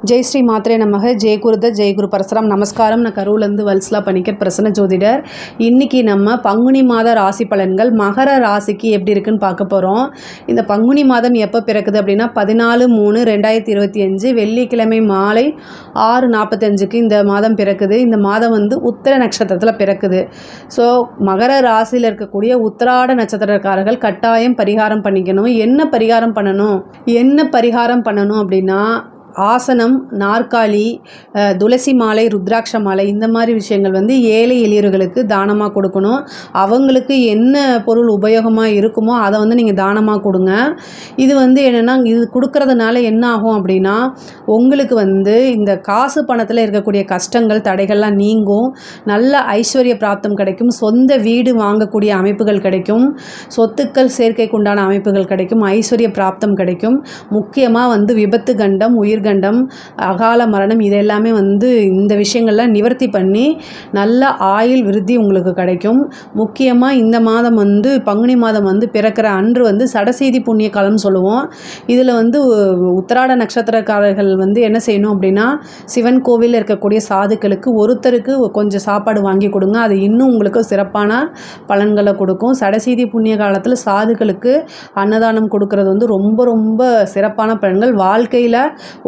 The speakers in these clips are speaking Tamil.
ஜெய் ஸ்ரீ மாத்ரே நமக. ஜெய் குருதத், ஜெய் குரு பரசுராம். நமஸ்காரம். நான் கரூர்லேருந்து வல்சலா பணிக்கர், பிரசன்ன ஜோதிடர். இன்றைக்கி நம்ம பங்குனி மாத ராசி பலன்கள் மகர ராசிக்கு எப்படி இருக்குன்னு பார்க்க போகிறோம். இந்த பங்குனி மாதம் எப்போ பிறக்குது அப்படின்னா 14/3/2025 வெள்ளிக்கிழமை மாலை 6:45 இந்த மாதம் பிறக்குது. இந்த மாதம் உத்திர நட்சத்திரத்தில் பிறக்குது. ஸோ மகர ராசியில் இருக்கக்கூடிய உத்திராட நட்சத்திரக்காரர்கள் கட்டாயம் பரிகாரம் பண்ணிக்கணும். என்ன பரிகாரம் பண்ணணும் அப்படின்னா, ஆசனம், நாற்காலி, துளசி மாலை, ருத்ராட்ச மாலை, இந்த மாதிரி விஷயங்கள் ஏழை எளியவர்களுக்கு தானமாக கொடுக்கணும். அவங்களுக்கு என்ன பொருள் உபயோகமாக இருக்குமோ அதை நீங்கள் தானமாக கொடுங்க. இது என்னென்னா, இது கொடுக்கறதுனால என்ன ஆகும் அப்படின்னா, உங்களுக்கு இந்த காசு பணத்தில் இருக்கக்கூடிய கஷ்டங்கள், தடைகள்லாம் நீங்கும். நல்ல ஐஸ்வர்ய பிராப்தம் கிடைக்கும். சொந்த வீடு வாங்கக்கூடிய அமைப்புகள் கிடைக்கும். சொத்துக்கள் சேர்க்கைக்குண்டான அமைப்புகள் கிடைக்கும். ஐஸ்வர்ய பிராப்தம் கிடைக்கும். முக்கியமாக விபத்து கண்டம், உயிர்கண்டம், அகால மரணம், இதெல்லாமே இந்த விஷயங்கள்லாம் நிவர்த்தி பண்ணி நல்ல ஆயுள் விருத்தி உங்களுக்கு கிடைக்கும். முக்கியமாக இந்த மாதம் பங்குனி மாதம் பிறக்கிற அன்று சடசீதி புண்ணிய காலம் சொல்லுவோம். இதில் உத்திராட நட்சத்திரக்காரர்கள் என்ன செய்யணும் அப்படின்னா, சிவன் கோவிலில் இருக்கக்கூடிய சாதுக்களுக்கு ஒருத்தருக்கு கொஞ்சம் சாப்பாடு வாங்கி கொடுங்க. அது இன்னும் உங்களுக்கு சிறப்பான பலன்களை கொடுக்கும். சடசீதி புண்ணிய காலத்தில் சாதுக்களுக்கு அன்னதானம் கொடுக்கறது ரொம்ப ரொம்ப சிறப்பான பலன்கள். வாழ்க்கையில்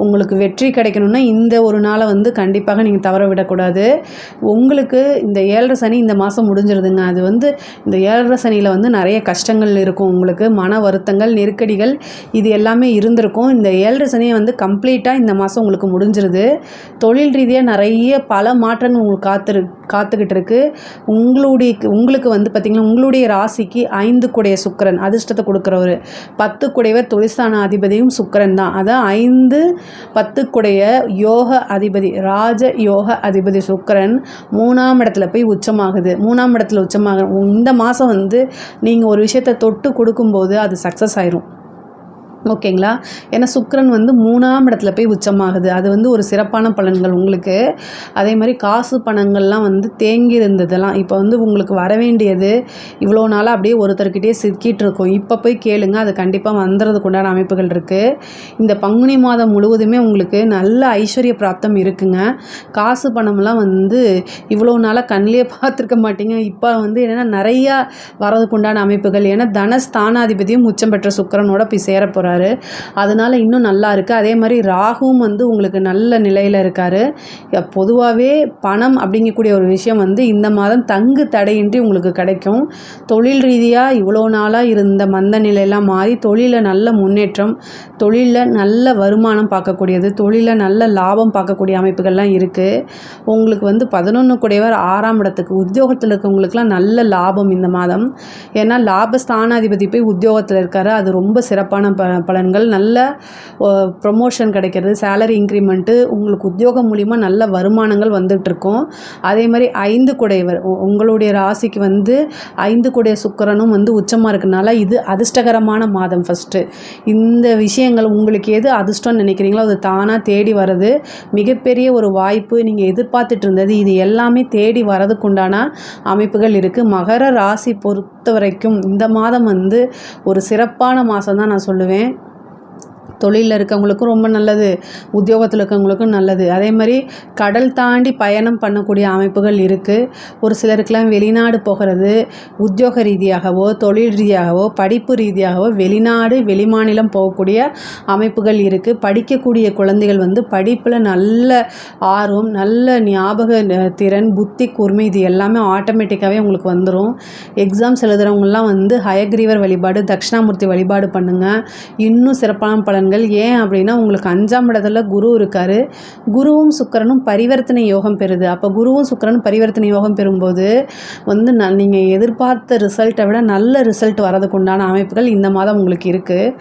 உங்களுக்கு வெற்றி கிடைக்கணும்னா இந்த ஒரு நாளை கண்டிப்பாக நீங்கள் தவற விடக்கூடாது. உங்களுக்கு இந்த 7.5 சனி இந்த மாதம் முடிஞ்சிருதுங்க. அது இந்த 7.5 சனியில் நிறைய கஷ்டங்கள் இருக்கும். உங்களுக்கு மன வருத்தங்கள், நெருக்கடிகள், இது எல்லாமே இருந்திருக்கும். இந்த 7.5 சனியை கம்ப்ளீட்டாக இந்த மாதம் உங்களுக்கு முடிஞ்சிருது. தொழில் ரீதியாக நிறைய பல மாற்றங்கள் உங்களுக்கு காத்துக்கிட்டு இருக்கு. உங்களுக்கு பார்த்திங்கன்னா, உங்களுடைய ராசிக்கு 5 குடைய சுக்கிரன் அதிர்ஷ்டத்தை கொடுக்குறவர். 10 குடையவர் தொழிற்சான அதிபதியும் சுக்கிரன் தான். அதான் 5-10 குடைய யோக அதிபதி, ராஜ யோக அதிபதி சுக்கிரன் 3ஆம் இடத்துல போய் உச்சமாகுது. 3ஆம் இடத்துல உச்சமாக இந்த மாதம் நீங்கள் ஒரு விஷயத்தை தொட்டு கொடுக்கும்போது அது சக்ஸஸ் ஆயிரும். ஓகேங்களா? ஏன்னா சுக்கிரன் 3ஆம் இடத்துல போய் உச்சமாகுது. அது ஒரு சிறப்பான பலன்கள் உங்களுக்கு. அதே மாதிரி காசு பணங்கள்லாம் தேங்கி இருந்ததெல்லாம் இப்போ உங்களுக்கு வர வேண்டியது இவ்வளோ நாளாக அப்படியே ஒருத்தர்கிட்டயே சிக்கிட்டு இருக்கும். இப்போ போய் கேளுங்க, அது கண்டிப்பாக வந்துறதுக்கு உண்டான அமைப்புகள் இருக்குது. இந்த பங்குனி மாதம் முழுவதுமே உங்களுக்கு நல்ல ஐஸ்வர்ய பிராப்தம் இருக்குங்க. காசு பணம்லாம் இவ்வளோ நாளாக கண்ணிலே பார்த்துருக்க மாட்டீங்க. இப்போ என்னென்னா நிறையா வரதுக்கு உண்டான அமைப்புகள். ஏன்னா தனஸ்தானாதிபதியும் உச்சம் பெற்ற சுக்கிரனோட போய் சேர போகிறார். அதனால இன்னும் நல்லா இருக்குது. அதே மாதிரி ராகுவும் உங்களுக்கு நல்ல நிலையில் இருக்கார். பொதுவாகவே பணம் அப்படிங்கக்கூடிய ஒரு விஷயம் இந்த மாதம் தங்கு தடையின்றி உங்களுக்கு கிடைக்கும். தொழில் ரீதியாக இவ்வளோ நாளாக இருந்த மந்த நிலையெல்லாம் மாறி தொழிலில் நல்ல முன்னேற்றம், தொழிலில் நல்ல வருமானம் பார்க்கக்கூடியது, தொழிலில் நல்ல லாபம் பார்க்கக்கூடிய அமைப்புகள்லாம் இருக்குது. உங்களுக்கு 11 குடையவர் 6ஆம் இடத்துக்கு உத்தியோகத்தில் இருக்கவங்களுக்குலாம் நல்ல லாபம் இந்த மாதம். ஏன்னா லாபஸ்தானாதிபதி போய் உத்தியோகத்தில் இருக்கார். அது ரொம்ப சிறப்பான பலன்கள். நல்ல ப்ரொமோஷன் கிடைக்கிறது, சேலரி இன்க்ரிமெண்ட்டு, உங்களுக்கு உத்தியோகம் மூலிமா நல்ல வருமானங்கள் வந்துட்டுருக்கும். அதே மாதிரி 5 குடையவர் உங்களுடைய ராசிக்கு 5 குடைய சுக்கிரனும் உச்சமாக இருக்கனால இது அதிர்ஷ்டகரமான மாதம். ஃபஸ்ட்டு இந்த விஷயங்கள் உங்களுக்கு எது அதிர்ஷ்டம்னு நினைக்கிறீங்களோ அது தானாக தேடி வர்றது மிகப்பெரிய ஒரு வாய்ப்பு. நீங்கள் எதிர்பார்த்துட்டு இருந்தது இது எல்லாமே தேடி வரதுக்குண்டான அமைப்புகள் இருக்குது. மகர ராசி பொறுத்த வரைக்கும் இந்த மாதம் ஒரு சிறப்பான மாதம் தான் நான் சொல்லுவேன். தொழிலில் இருக்கவங்களுக்கும் ரொம்ப நல்லது, உத்தியோகத்தில் இருக்கவங்களுக்கும் நல்லது. அதே மாதிரி கடல் தாண்டி பயணம் பண்ணக்கூடிய அமைப்புகள் இருக்குது. ஒரு சிலருக்கெல்லாம் வெளிநாடு போகிறது, உத்தியோக ரீதியாகவோ தொழில் ரீதியாகவோ படிப்பு ரீதியாகவோ வெளிநாடு வெளிமாநிலம் போகக்கூடிய அமைப்புகள் இருக்குது. படிக்கக்கூடிய குழந்தைகள் படிப்பில் நல்ல ஆர்வம், நல்ல ஞாபக திறன், புத்தி கூர்மை, இது எல்லாமே ஆட்டோமேட்டிக்காகவே உங்களுக்கு வந்துடும். எக்ஸாம்ஸ் எழுதுகிறவங்கலாம் ஹயக்ரீவர் வழிபாடு, தட்சிணாமூர்த்தி வழிபாடு பண்ணுங்கள். இன்னும் சிறப்பான பலன்கள். ஏன் அப்படின்னா, உங்களுக்கு 5ஆம் இடத்துல குரு இருக்காரு. குருவும் சுக்கிரனும் பரிவர்த்தனை யோகம் பெறுது. அப்போ குருவும் சுக்கிரனும் பரிவர்த்தனை யோகம் பெறும்போது நீங்கள் எதிர்பார்த்த ரிசல்ட்டை விட நல்ல ரிசல்ட் வரதுக்கு உண்டான அமைப்புகள் இந்த மாதம் உங்களுக்கு இருக்குது.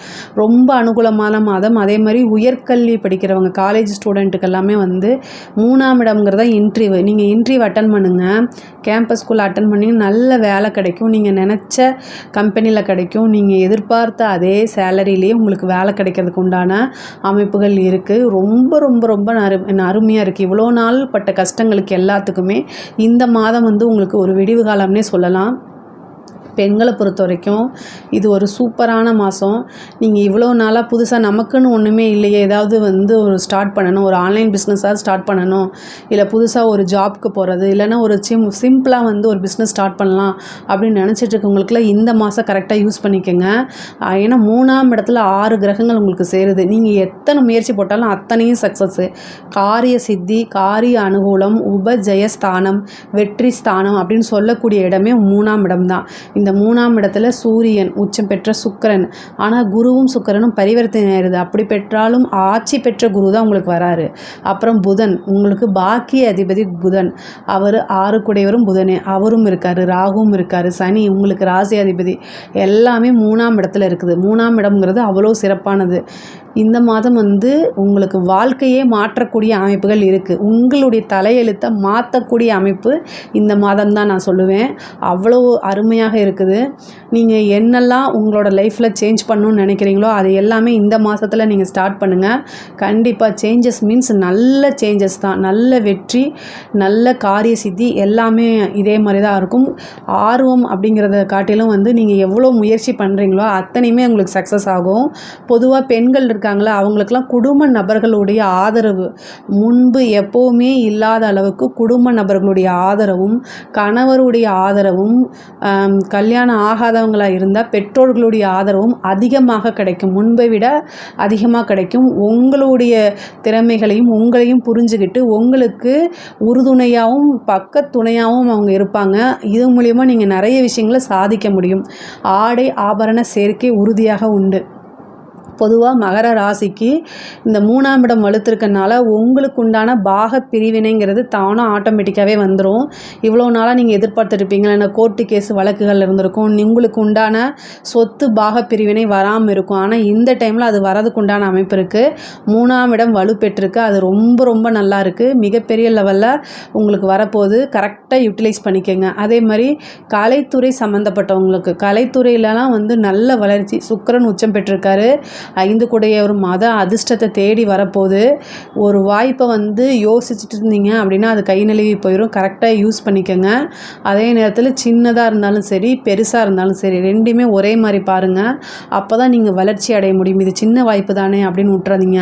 ரொம்ப அனுகூலமான மாதம். அதே மாதிரி உயர்கல்வி படிக்கிறவங்க, காலேஜ் ஸ்டூடெண்ட்டுக்கு எல்லாமே 3ஆம் இடம்ங்கிறத இன்டர்வியூ. நீங்கள் இன்டர்வியூ அட்டன் பண்ணுங்கள், கேம்பஸ் ஸ்கூல் அட்டன் பண்ணி நல்ல வேலை கிடைக்கும். நீங்கள் நினச்ச கம்பெனியில் கிடைக்கும். நீங்கள் எதிர்பார்த்த அதே சேலரியிலேயே உங்களுக்கு வேலை கிடைக்கிறதுக்கு உண்டான அமைப்புகள் இருக்குது. ரொம்ப ரொம்ப ரொம்ப அருமையாக இருக்குது. இவ்வளோ நாள் பட்ட கஷ்டங்களுக்கு எல்லாத்துக்குமே இந்த மாதம் உங்களுக்கு ஒரு விடிவு காலம்னே சொல்லலாம். பெண்களை பொறுத்த வரைக்கும் இது ஒரு சூப்பரான மாதம். நீங்கள் இவ்வளோ நாளாக புதுசாக நமக்குன்னு ஒன்றுமே இல்லையே, ஏதாவது ஒரு ஸ்டார்ட் பண்ணணும், ஒரு ஆன்லைன் பிஸ்னஸாக ஸ்டார்ட் பண்ணணும், இல்லை புதுசாக ஒரு ஜாப்க்கு போகிறது, இல்லைன்னா ஒரு சிம்பிளாக ஒரு பிஸ்னஸ் ஸ்டார்ட் பண்ணலாம் அப்படின்னு நினச்சிட்டு இருக்கவங்களுக்குலாம் இந்த மாதம் கரெக்டாக யூஸ் பண்ணிக்கோங்க. ஏன்னா 3ஆம் இடத்துல 6 கிரகங்கள் உங்களுக்கு சேருது. நீங்கள் எத்தனை முயற்சி போட்டாலும் அத்தனையும் சக்ஸஸ்ஸு. காரிய சித்தி, காரிய அனுகூலம், உபஜயஸ்தானம், வெற்றி ஸ்தானம் அப்படின்னு சொல்லக்கூடிய இடமே 3ஆம் இடம் தான். இந்த 3ஆம் இடத்துல சூரியன் உச்சம் பெற்ற சுக்கிரன், ஆனால் குருவும் சுக்கிரனும் பரிவர்த்தனை ஆயிடுது. அப்படி பெற்றாலும் ஆட்சி பெற்ற குரு தான் உங்களுக்கு வராரு. அப்புறம் புதன், உங்களுக்கு பாக்கிய அதிபதி புதன், அவர் 6 கூடையவரும் புதனே, அவரும் இருக்கார். ராகுவும் இருக்கார். சனி உங்களுக்கு ராசி அதிபதி, எல்லாமே 3ஆம் இடத்துல இருக்குது. 3ஆம் இடம்ங்கிறது அவ்வளோ சிறப்பானது. இந்த மாதம் உங்களுக்கு வாழ்க்கையே மாற்றக்கூடிய அமைப்புகள் இருக்குது. உங்களுடைய தலையெழுத்தை மாற்றக்கூடிய அமைப்பு இந்த மாதம் தான் நான் சொல்லுவேன். அவ்வளோ அருமையாக இருக்குது. நீங்கள் என்னெல்லாம் உங்களோட லைஃப்பில் சேஞ்ச் பண்ணணும்னு நினைக்கிறீங்களோ அது எல்லாமே இந்த மாதத்தில் நீங்கள் ஸ்டார்ட் பண்ணுங்கள். கண்டிப்பாக சேஞ்சஸ் மீன்ஸ் நல்ல சேஞ்சஸ் தான். நல்ல வெற்றி, நல்ல காரிய சித்தி எல்லாமே இதே மாதிரி தான் இருக்கும். ஆர்வம் அப்படிங்கிறத காட்டிலும் நீங்கள் எவ்வளோ முயற்சி பண்ணுறீங்களோ அத்தனையுமே உங்களுக்கு சக்ஸஸ் ஆகும். பொதுவாக பெண்கள் இருக்காங்களா, அவங்களுக்கெல்லாம் குடும்ப நபர்களுடைய ஆதரவு முன்பு எப்போவுமே இல்லாத அளவுக்கு குடும்ப நபர்களுடைய ஆதரவும், கணவருடைய ஆதரவும், கல்யாணம் ஆகாதவங்களாக இருந்தால் பெற்றோர்களுடைய ஆதரவும் அதிகமாக கிடைக்கும். முன்பை விட அதிகமாக கிடைக்கும். உங்களுடைய திறமைகளையும் உங்களையும் புரிஞ்சுக்கிட்டு உங்களுக்கு உறுதுணையாகவும் பக்கத்துணையாகவும் அவங்க இருப்பாங்க. இது மூலிமா நீங்கள் நிறைய விஷயங்களை சாதிக்க முடியும். ஆடை ஆபரண சேர்க்கை உறுதியாக உண்டு. பொதுவாக மகர ராசிக்கு இந்த 3ஆம் இடம் வலுத்திருக்கனால உங்களுக்கு உண்டான பாக பிரிவினைங்கிறது தானும் ஆட்டோமேட்டிக்காகவே வந்துடும். இவ்வளோ நாளாக நீங்கள் எதிர்பார்த்துருப்பீங்க, இல்லை கோர்ட்டு கேஸ் வழக்குகள் இருந்திருக்கும், உங்களுக்கு உண்டான சொத்து பாக பிரிவினை வராமல் இருக்கும். ஆனால் இந்த டைமில் அது வரதுக்கு உண்டான அமைப்பு இருக்குது. 3ஆம் இடம் வலுப்பெற்றிருக்கு. அது ரொம்ப ரொம்ப நல்லா இருக்குது. மிகப்பெரிய லெவலில் உங்களுக்கு வரப்போகுது. கரெக்டாக யூட்டிலைஸ் பண்ணிக்கோங்க. அதே மாதிரி கலைத்துறை சம்மந்தப்பட்டவங்களுக்கு, கலைத்துறையிலலாம் நல்ல வளர்ச்சி. சுக்கிரன் உச்சம் பெற்றிருக்காரு. 5 கூடைய ஒரு மத அதிர்ஷ்டத்தை தேடி வரப்போகுது. ஒரு வாய்ப்பை யோசிச்சுட்டு இருந்தீங்க அப்படின்னா அது கை நழுவி போயிடும். கரெக்டாக யூஸ் பண்ணிக்கோங்க. அதே நேரத்தில் சின்னதாக இருந்தாலும் சரி, பெருசாக இருந்தாலும் சரி, ரெண்டுமே ஒரே மாதிரி பாருங்கள். அப்போ தான் நீங்கள் வளர்ச்சி அடைய முடியும். இது சின்ன வாய்ப்பு தானே அப்படின்னு விட்டுறாதீங்க.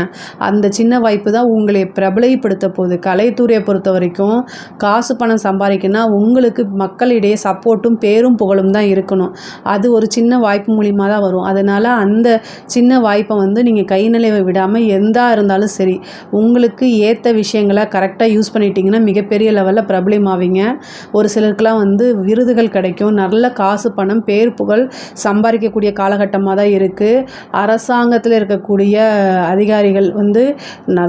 அந்த சின்ன வாய்ப்பு தான் உங்களை பிரபலப்படுத்த போகுது. கலைத்துறையை பொறுத்த வரைக்கும் காசு பணம் சம்பாதிக்கணும்னா உங்களுக்கு மக்களிடையே சப்போர்ட்டும் பேரும் புகழும் தான் இருக்கணும். அது ஒரு சின்ன வாய்ப்பு மூலியமாக தான் வரும். அதனால் அந்த சின்ன வாய்ப்பை நீங்கள் கை நிலைவை விடாமல் எந்தா இருந்தாலும் சரி உங்களுக்கு ஏற்ற விஷயங்களை கரெக்டாக யூஸ் பண்ணிட்டீங்கன்னா மிகப்பெரிய லெவலில் பிரபலமாவீங்க. ஒரு சிலருக்குலாம் விருதுகள் கிடைக்கும். நல்ல காசு பணம் பேர் புகழ் சம்பாதிக்கக்கூடிய காலகட்டமாக தான் இருக்குது. அரசாங்கத்தில் இருக்கக்கூடிய அதிகாரிகள்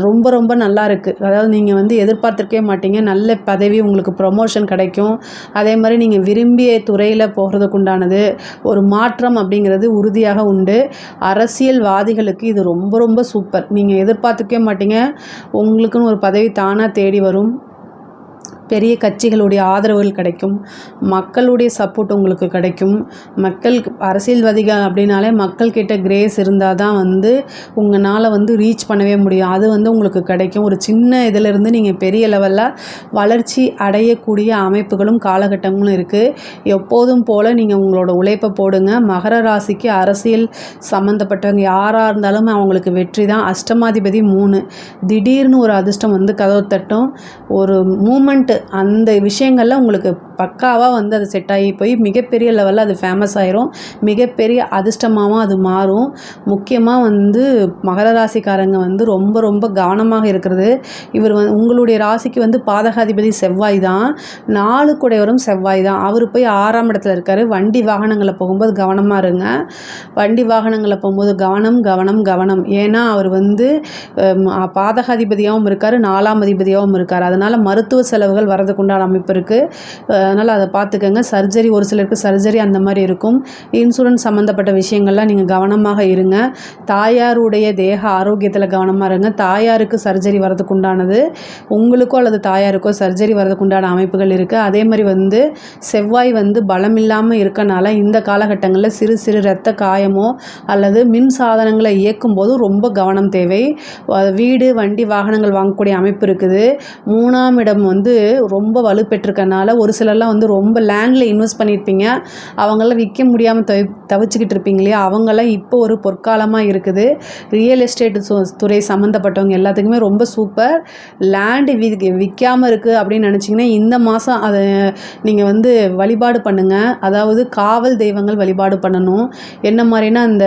ரொம்ப ரொம்ப நல்லா இருக்குது. அதாவது நீங்கள் எதிர்பார்த்துருக்கவே மாட்டீங்க. நல்ல பதவி, உங்களுக்கு ப்ரொமோஷன் கிடைக்கும். அதே மாதிரி நீங்கள் விரும்பிய துறையில் போகிறதுக்கு உண்டானது ஒரு மாற்றம் அப்படிங்கிறது உறுதியாக உண்டு. அரசியல்வாதிகளுக்கு இது ரொம்ப ரொம்ப சூப்பர். நீங்கள் எதிர்பார்த்துக்கவே மாட்டீங்க. உங்களுக்குன்னு ஒரு பதவி தானாக தேடி வரும். பெரிய கட்சிகளுடைய ஆதரவுகள் கிடைக்கும். மக்களுடைய சப்போர்ட் உங்களுக்கு கிடைக்கும். அரசியல்வாதிகள் அப்படின்னாலே மக்கள்கிட்ட கிரேஸ் இருந்தால் தான் உங்களால் ரீச் பண்ணவே முடியும். அது உங்களுக்கு கிடைக்கும். ஒரு சின்ன இதிலிருந்து நீங்கள் பெரிய லெவலில் வளர்ச்சி அடையக்கூடிய அமைப்புகளும் காலகட்டங்களும் இருக்குது. எப்போதும் போல் நீங்கள் உங்களோட உழைப்பை போடுங்க. மகர ராசிக்கு அரசியல் சம்மந்தப்பட்டவங்க யாராக இருந்தாலும் அவங்களுக்கு வெற்றி தான். அஷ்டமாதிபதி 3, திடீர்னு ஒரு அதிர்ஷ்டம் கதவு தட்டும். ஒரு மூமெண்ட்டு, அந்த விஷயங்கள்லாம் உங்களுக்கு பக்காவாக அது செட் ஆகி போய் மிகப்பெரிய லெவலில் அது ஃபேமஸ் ஆயிரும். மிகப்பெரிய அதிர்ஷ்டமாகவும் அது மாறும். முக்கியமாக மகர ராசிக்காரங்க ரொம்ப ரொம்ப கவனமாக இருக்கிறது. இவர் உங்களுடைய ராசிக்கு பாதகாதிபதி செவ்வாய் தான். 4 கூடையவரும் செவ்வாய் தான். அவர் போய் 6ஆம் இடத்துல இருக்கார். வண்டி வாகனங்களை போகும்போது கவனமாக இருங்க. வண்டி வாகனங்களை போகும்போது கவனம் கவனம் கவனம். ஏன்னா அவர் பாதகாதிபதியாகவும் இருக்கார், 4ஆம் அதிபதியாகவும் இருக்கார். அதனால் மருத்துவ செலவுகள் வரதுக்கு உண்டான அமைப்பு இருக்குது. அதனால் அதை பார்த்துக்கங்க. சர்ஜரி, ஒரு சிலருக்கு சர்ஜரி அந்த மாதிரி இருக்கும். இன்சூரன்ஸ் சம்மந்தப்பட்ட விஷயங்கள்லாம் நீங்கள் கவனமாக இருங்க. தாயாருடைய தேக ஆரோக்கியத்தில் கவனமாக இருங்க. தாயாருக்கு சர்ஜரி வரதுக்கு உண்டானது, உங்களுக்கோ அல்லது தாயாருக்கோ சர்ஜரி வரதுக்கு உண்டான அமைப்புகள் இருக்குது. அதே மாதிரி செவ்வாய் பலம் இல்லாமல் இருக்கனால இந்த காலகட்டங்களில் சிறு சிறு இரத்த காயமோ அல்லது மின் சாதனங்களை இயக்கும் போது ரொம்ப கவனம் தேவை. வீடு, வண்டி, வாகனங்கள் வாங்கக்கூடிய அமைப்பு இருக்குது. 3ஆம் இடம் ரொம்ப வலுப்பெற்றிருக்கனால ஒரு சிலர் யாரெல்லாம் வந்து ரொம்ப லேண்டில் இன்வெஸ்ட் பண்ணியிருப்பீங்க, அவங்களாம் விற்க முடியாமல் தவிச்சுக்கிட்டு இருப்பீங்க இல்லையா, அவங்களாம் இப்போ ஒரு பொற்காலமாக இருக்குது. ரியல் எஸ்டேட் துறை சம்மந்தப்பட்டவங்க எல்லாத்துக்குமே ரொம்ப சூப்பர். லேண்டு விற்காமல் இருக்குது அப்படின்னு நினச்சிங்கன்னா இந்த மாதம் அதை நீங்கள் வந்து வழிபாடு பண்ணுங்கள். அதாவது காவல் தெய்வங்கள் வழிபாடு பண்ணணும். என்ன மாதிரினா அந்த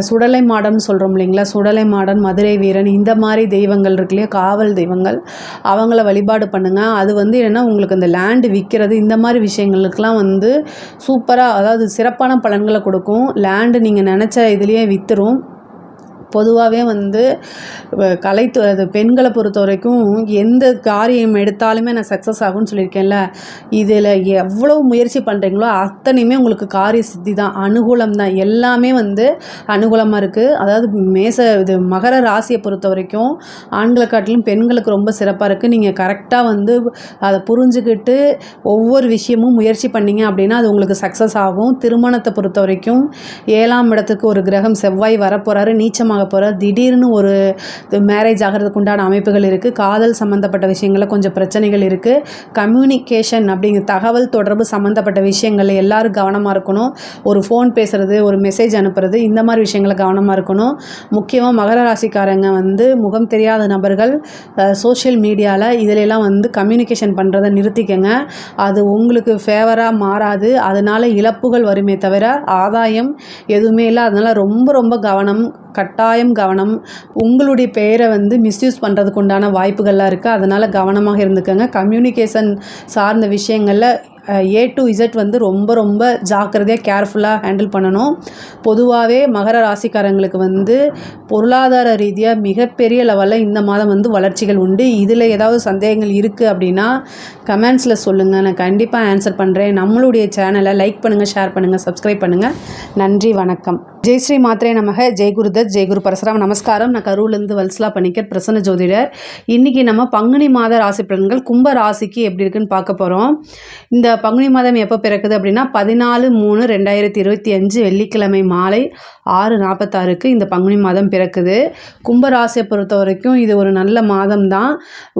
சுடலை மாடன் சொல்கிறோம் இல்லைங்களா, சுடலை மாடன், மதுரை வீரன், இந்த மாதிரி தெய்வங்கள் இருக்கு இல்லையா, காவல் தெய்வங்கள், அவங்கள வழிபாடு பண்ணுங்கள். அது வந்து என்னென்னா உங்களுக்கு அந்த லேண்டு விற்கிறது இந்த மாதிரி விஷயங்களுக்கெலாம் வந்து சூப்பராக, அதாவது சிறப்பான பலன்களை கொடுக்கும். லேண்டு நீங்கள் நினச்ச இதுலேயே விற்றுரும். பொதுவாகவே வந்து அது பெண்களை பொறுத்த வரைக்கும் எந்த காரியம் எடுத்தாலுமே நான் சக்ஸஸ் ஆகும்னு சொல்லியிருக்கேன்ல, இதில் எவ்வளோ முயற்சி பண்ணுறீங்களோ அத்தனையுமே உங்களுக்கு காரிய சித்தி தான், அனுகூலம் தான், எல்லாமே வந்து அனுகூலமாக இருக்குது. அதாவது இது மகர ராசியை பொறுத்த வரைக்கும் ஆண்களை காட்டிலும் பெண்களுக்கு ரொம்ப சிறப்பாக இருக்குது. நீங்கள் கரெக்டாக வந்து அதை புரிஞ்சுக்கிட்டு ஒவ்வொரு விஷயமும் முயற்சி பண்ணிங்க அப்படின்னா அது உங்களுக்கு சக்ஸஸ் ஆகும். திருமணத்தை பொறுத்த வரைக்கும் 7ஆம் இடத்துக்கு ஒரு கிரகம் செவ்வாய் வரப்போகிறாரு, நீச்சமாக போகிறார். திடீர்னு ஒரு மேரேஜ் ஆகிறதுக்கு உண்டான அமைப்புகள் இருக்குது. காதல் சம்மந்தப்பட்ட விஷயங்களில் கொஞ்சம் பிரச்சனைகள் இருக்குது. கம்யூனிகேஷன் அப்படிங்கிற தகவல் தொடர்பு சம்மந்தப்பட்ட விஷயங்களில் எல்லோரும் கவனமாக இருக்கணும். ஒரு ஃபோன் பேசுகிறது, ஒரு மெசேஜ் அனுப்புறது, இந்த மாதிரி விஷயங்களை கவனமாக இருக்கணும். முக்கியமாக மகர ராசிக்காரங்க வந்து முகம் தெரியாத நபர்கள் சோஷியல் மீடியாவில் இதிலெல்லாம் வந்து கம்யூனிகேஷன் பண்ணுறதை நிறுத்திக்கங்க. அது உங்களுக்கு ஃபேவராக மாறாது. அதனால் இழப்புகள் வருமே தவிர ஆதாயம் எதுவுமே இல்லை. அதனால் ரொம்ப ரொம்ப கவனம், கட்டாயம் கவனம். உங்களுடைய பெயரை வந்து மிஸ்யூஸ் பண்ணுறதுக்கு உண்டான வாய்ப்புகள்லாம் இருக்குது. அதனால் கவனமாக இருந்துக்கங்க. கம்யூனிகேஷன் சார்ந்த விஷயங்களில் A to Z வந்து ரொம்ப ரொம்ப ஜாக்கிரதையாக கேர்ஃபுல்லாக ஹேண்டில் பண்ணணும். பொதுவாகவே மகர ராசிக்காரங்களுக்கு வந்து பொருளாதார ரீதியாக மிகப்பெரிய லெவலில் இந்த மாதம் வந்து வளர்ச்சிகள் உண்டு. இதில் ஏதாவது சந்தேகங்கள் இருக்குது அப்படின்னா கமெண்ட்ஸில் சொல்லுங்கள், நான் கண்டிப்பாக ஆன்சர் பண்ணுறேன். நம்மளுடைய சேனலை லைக் பண்ணுங்கள், ஷேர் பண்ணுங்கள், சப்ஸ்கிரைப் பண்ணுங்கள். நன்றி, வணக்கம். ஜெய் ஸ்ரீ மாத்ரே நமக. ஜெய் குருதத், ஜெய் குரு பரசுராம். நமஸ்காரம். நான் கரூர்லேருந்து வல்சலா பணிக்கர், பிரசன்ன ஜோதிடர். இன்றைக்கி நம்ம பங்குனி மாத ராசி பலன்கள் கும்ப ராசிக்கு எப்படி இருக்குன்னு பார்க்க போகிறோம். இந்த பங்குனி மாதம் எப்போ பிறக்குது அப்படின்னா 14/3/2025 வெள்ளிக்கிழமை மாலை 6:46க்கு இந்த பங்குனி மாதம் பிறக்குது. கும்ப ராசியை பொறுத்த வரைக்கும் இது ஒரு நல்ல மாதம் தான்.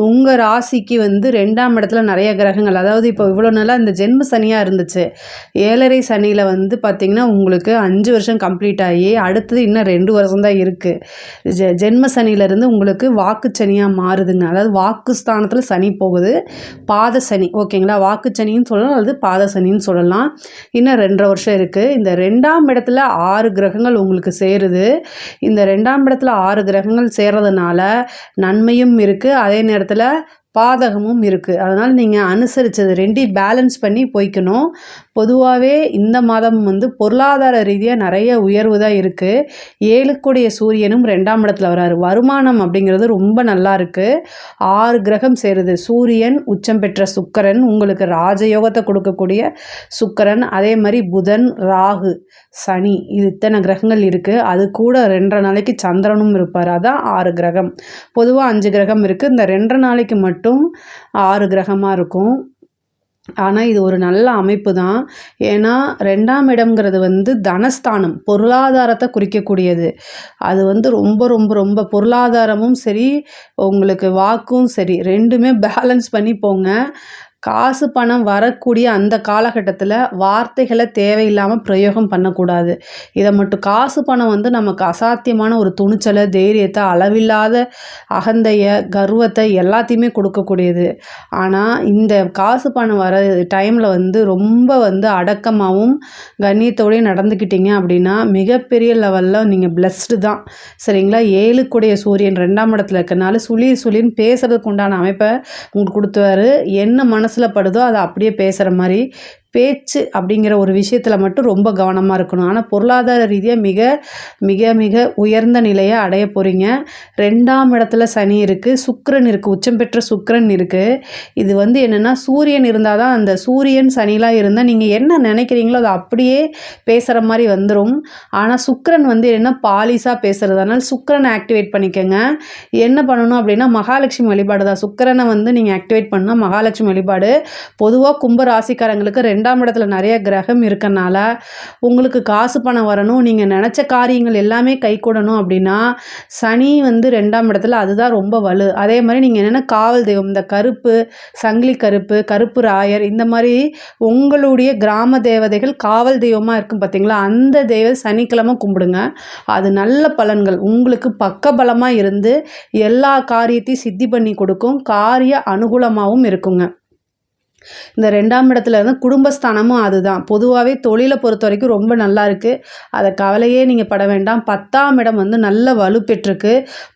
உங்கள் ராசிக்கு வந்து 2ஆம் இடத்துல நிறைய கிரகங்கள், அதாவது இப்போ இவ்வளோ நாளாக இந்த ஜென்ம சனியாக இருந்துச்சு, 7.5 சனியில் வந்து பார்த்திங்கன்னா உங்களுக்கு 5 வருஷம் கம்ப்ளீட் ஆகி அடுத்தது இன்னும் 2 வருஷம் தான் இருக்குது. ஜென்ம சனியிலேருந்து உங்களுக்கு வாக்கு சனியாக மாறுதுங்க. அதாவது வாக்கு ஸ்தானத்தில் சனி போகுது, பாத சனி, ஓகேங்களா. வாக்கு சனின்னு சொல்லலாம், அல்லது பாத சனின்னு சொல்லலாம். இன்னும் 2.5 வருஷம் இருக்குது. இந்த 2ஆம் இடத்துல 6 கிரகங்கள் உங்களுக்கு சேருது. இந்த 2ஆம் இடத்துல 6 கிரகங்கள் சேர்றதுனால நன்மையும் இருக்குது, அதே நேரத்தில் பாதகமும் இருக்குது. அதனால் நீங்கள் அனுசரித்தது 2 பேலன்ஸ் பண்ணி போய்க்கணும். பொதுவாகவே இந்த மாதம் வந்து பொருளாதார ரீதியாக நிறைய உயர்வு தான் இருக்குது. 7க்குடைய சூரியனும் 2ஆம் இடத்துல வராரு. வருமானம் அப்படிங்கிறது ரொம்ப நல்லா இருக்குது. 6 கிரகம் சேருது. சூரியன் உச்சம் பெற்ற சுக்கிரன், உங்களுக்கு ராஜயோகத்தை கொடுக்கக்கூடிய சுக்கிரன், அதே மாதிரி புதன், ராகு, சனி, இது இத்தனை கிரகங்கள் இருக்குது. அது கூட 2.5 நாளைக்கு சந்திரனும் இருப்பார். அதான் 6 கிரகம். பொதுவாக 5 கிரகம் இருக்குது. இந்த 2.5 நாளைக்கு மட்டும் 6 கிரகமாக இருக்கும். ஆனால் இது ஒரு நல்ல அமைப்பு தான். ஏன்னா 2ஆம் இடம்ங்கிறது வந்து தனஸ்தானம், பொருளாதாரத்தை குறிக்கக்கூடியது. அது வந்து ரொம்ப ரொம்ப ரொம்ப பொருளாதாரமும் சரி, உங்களுக்கு வாக்கும் சரி, 2மே பேலன்ஸ் பண்ணி போங்க. காசு பணம் வரக்கூடிய அந்த காலகட்டத்தில் வார்த்தைகளை தேவையில்லாமல் பிரயோகம் பண்ணக்கூடாது. இதை மட்டும், காசு பணம் வந்து நமக்கு அசாத்தியமான ஒரு துணிச்சலை, தைரியத்தை, அளவில்லாத அகந்தையை, கர்வத்தை எல்லாத்தையுமே கொடுக்கக்கூடியது. ஆனால் இந்த காசு பணம் வர டைமில் வந்து ரொம்ப வந்து அடக்கமாகவும் கண்ணியத்தோடையும் நடந்துக்கிட்டீங்க அப்படின்னா மிகப்பெரிய லெவலில் நீங்கள் பிளஸ்டு தான், சரிங்களா. 7க்குடைய சூரியன் 2ஆம் இடத்துல இருக்கனால சுளின்னு பேசுறதுக்கு உண்டான அமைப்பை உங்களுக்கு கொடுத்துவாரு. என்ன மனசில் படுதோ அதை அப்படியே பேசுகிற மாதிரி. பேச்சு அப்படிங்கிற ஒரு விஷயத்தில் மட்டும் ரொம்ப கவனமாக இருக்கணும். ஆனால் பொருளாதார ரீதியாக மிக மிக மிக உயர்ந்த நிலையை அடைய போகிறீங்க. 2ஆம் இடத்துல சனி இருக்குது, சுக்கிரன் இருக்குது, உச்சம் பெற்ற சுக்கிரன் இருக்குது. இது வந்து என்னென்னா சூரியன் இருந்தால் தான், அந்த சூரியன் சனிலாம் இருந்தால் நீங்கள் என்ன நினைக்கிறீங்களோ அதை அப்படியே பேசுகிற மாதிரி வந்துடும். ஆனால் சுக்கிரன் வந்து என்ன பாலிசாக பேசுகிறதுனால சுக்கிரனை ஆக்டிவேட் பண்ணிக்கோங்க. என்ன பண்ணணும் அப்படின்னா மகாலட்சுமி வழிபாடு தான். சுக்கிரனை வந்து நீங்கள் ஆக்டிவேட் பண்ணால் மகாலட்சுமி வழிபாடு. பொதுவாக கும்ப ராசிக்காரங்களுக்கு 2ஆம் இடத்துல நிறைய கிரகம் இருக்கனால உங்களுக்கு காசு பணம் வரணும், நீங்கள் நினச்ச காரியங்கள் எல்லாமே கைகூடணும் அப்படின்னா சனி வந்து 2ஆம் இடத்துல அதுதான் ரொம்ப வலு. அதே மாதிரி நீங்கள் என்னென்ன காவல் தெய்வம் இந்த கருப்பு, சங்கிலி கருப்பு, கருப்பு ராயர் இந்த மாதிரி உங்களுடைய கிராம தேவதைகள் காவல் தெய்வமாக இருக்கும் பார்த்தீங்களா, அந்த தெய்வம் சனிக்கிழமை கும்பிடுங்க. அது நல்ல பலன்கள் உங்களுக்கு பக்கபலமாக இருந்து எல்லா காரியத்தையும் சித்தி பண்ணி கொடுக்கும், காரிய அனுகூலமாகவும் இருக்குங்க. இந்த 2ஆம் இடத்துல இருந்து குடும்பஸ்தானமும் அதுதான். பொதுவாகவே தொழிலை பொறுத்த வரைக்கும் ரொம்ப நல்லா இருக்குது, அதை கவலையே நீங்கள் பட வேண்டாம். 10ஆம் இடம் வந்து நல்ல வலுப்பெற்றிருக்கு.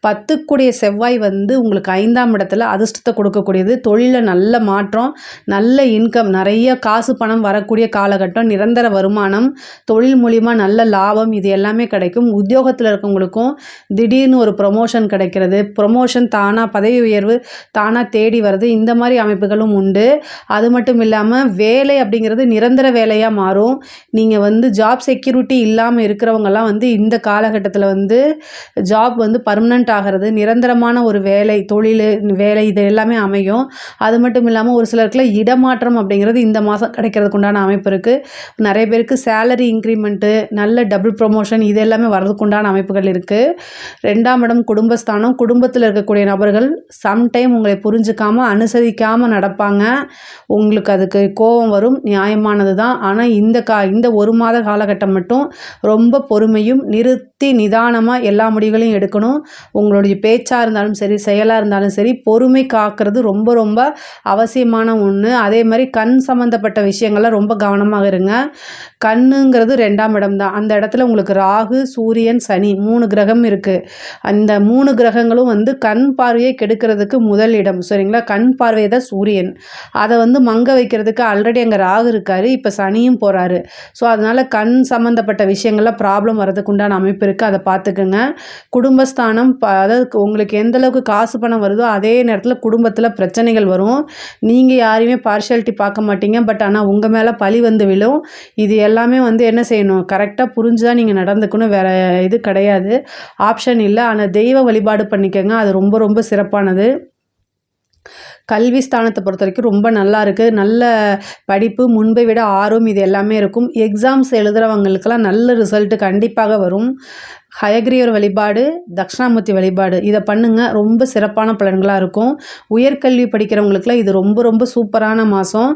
10க்குடைய செவ்வாய் வந்து உங்களுக்கு 5ஆம் இடத்துல அதிர்ஷ்டத்தை கொடுக்கக்கூடியது. தொழிலில் நல்ல மாற்றம், நல்ல இன்கம், நிறைய காசு பணம் வரக்கூடிய காலகட்டம், நிரந்தர வருமானம், தொழில் மூலிமா நல்ல லாபம், இது எல்லாமே கிடைக்கும். உத்தியோகத்தில் இருக்கவங்களுக்கும் திடீர்னு ஒரு ப்ரொமோஷன் கிடைக்கிறது, ப்ரொமோஷன் தானாக பதவி உயர்வு தானாக தேடி வருது, இந்த மாதிரி அமைப்புகளும் உண்டு. அது மட்டும் இல்லாமல் வேலை அப்படிங்கிறது நிரந்தர வேலையாக மாறும். நீங்கள் வந்து ஜாப் செக்யூரிட்டி இல்லாமல் இருக்கிறவங்கலாம் வந்து இந்த காலகட்டத்தில் வந்து ஜாப் வந்து பர்மனெண்ட் ஆகிறது, நிரந்தரமான ஒரு வேலை, தொழில், வேலை இது எல்லாமே அமையும். அது மட்டும் இல்லாமல் ஒரு சிலருக்குள்ள இடமாற்றம் அப்படிங்கிறது இந்த மாதம் கிடைக்கிறதுக்கு உண்டான அமைப்பு இருக்குது. நிறைய பேருக்கு சேலரி இன்க்ரிமெண்ட்டு, நல்ல டபுள் ப்ரொமோஷன் இது எல்லாமே வர்றதுக்கு உண்டான அமைப்புகள் இருக்குது. 2ஆம் இடம் குடும்பஸ்தானம். குடும்பத்தில் இருக்கக்கூடிய நபர்கள் சம்டைம் உங்களை புரிஞ்சுக்காமல் அனுசரிக்காமல் நடப்பாங்க. உங்களுக்கு அதுக்கு கோபம் வரும், நியாயமானது தான். ஆனால் இந்த ஒரு மாத காலகட்டம் மட்டும் ரொம்ப பொறுமையும் நிறுத்தி நிதானமாக எல்லா முடிவுகளையும் எடுக்கணும். உங்களுடைய பேச்சாக இருந்தாலும் சரி, செயலாக இருந்தாலும் சரி, பொறுமை காக்கிறது ரொம்ப ரொம்ப அவசியமான ஒன்று. அதே மாதிரி கண் சம்மந்தப்பட்ட விஷயங்கள்லாம் ரொம்ப கவனமாக இருங்க. கண்ணுங்கிறது 2ஆம் இடம் தான். அந்த இடத்துல உங்களுக்கு ராகு, சூரியன், சனி 3 கிரகம் இருக்குது. அந்த 3 கிரகங்களும் வந்து கண் பார்வையை கெடுக்கிறதுக்கு முதல் இடம், சரிங்களா. கண் பார்வை தான் சூரியன், அதை வந்து மங்க வைக்கிறதுக்கு ஆல்ரெடி அங்கே ராகு இருக்கார், இப்போ சனியும் போகிறாரு. ஸோ அதனால் கண் சம்மந்தப்பட்ட விஷயங்கள்லாம் ப்ராப்ளம் வரதுக்கு உண்டான அமைப்பு இருக்குது, அதை பார்த்துக்குங்க. குடும்பஸ்தானம் அதாவது உங்களுக்கு எந்தளவுக்கு காசு பணம் வருதோ அதே நேரத்தில் குடும்பத்தில் பிரச்சனைகள் வரும். நீங்கள் யாரையுமே பார்ஷியாலிட்டி பார்க்க மாட்டீங்க, பட் ஆனால் உங்கள் மேலே பழி வந்து விழும். இது எல்லாமே வந்து என்ன செய்யணும், கரெக்டாக புரிஞ்சு தான் நீங்கள் நடந்துக்கணும், வேறு இது கிடையாது, ஆப்ஷன் இல்லை. ஆனால் தெய்வ வழிபாடு பண்ணிக்கோங்க, அது ரொம்ப ரொம்ப சிறப்பானது. கல்வி ஸ்தானத்தை பொறுத்த வரைக்கும் ரொம்ப நல்லா இருக்குது. நல்ல படிப்பு, முன்பை விட ஆர்வம், இது எல்லாமே இருக்கும். எக்ஸாம்ஸ் எழுதுகிறவங்களுக்கெல்லாம் நல்ல ரிசல்ட்டு கண்டிப்பாக வரும். ஹயக்ரீவர் வழிபாடு, தட்சிணாமூர்த்தி வழிபாடு இதை பண்ணுங்கள், ரொம்ப சிறப்பான பலன்களாக இருக்கும். உயர்கல்வி படிக்கிறவங்களுக்குலாம் இது ரொம்ப ரொம்ப சூப்பரான மாதம்.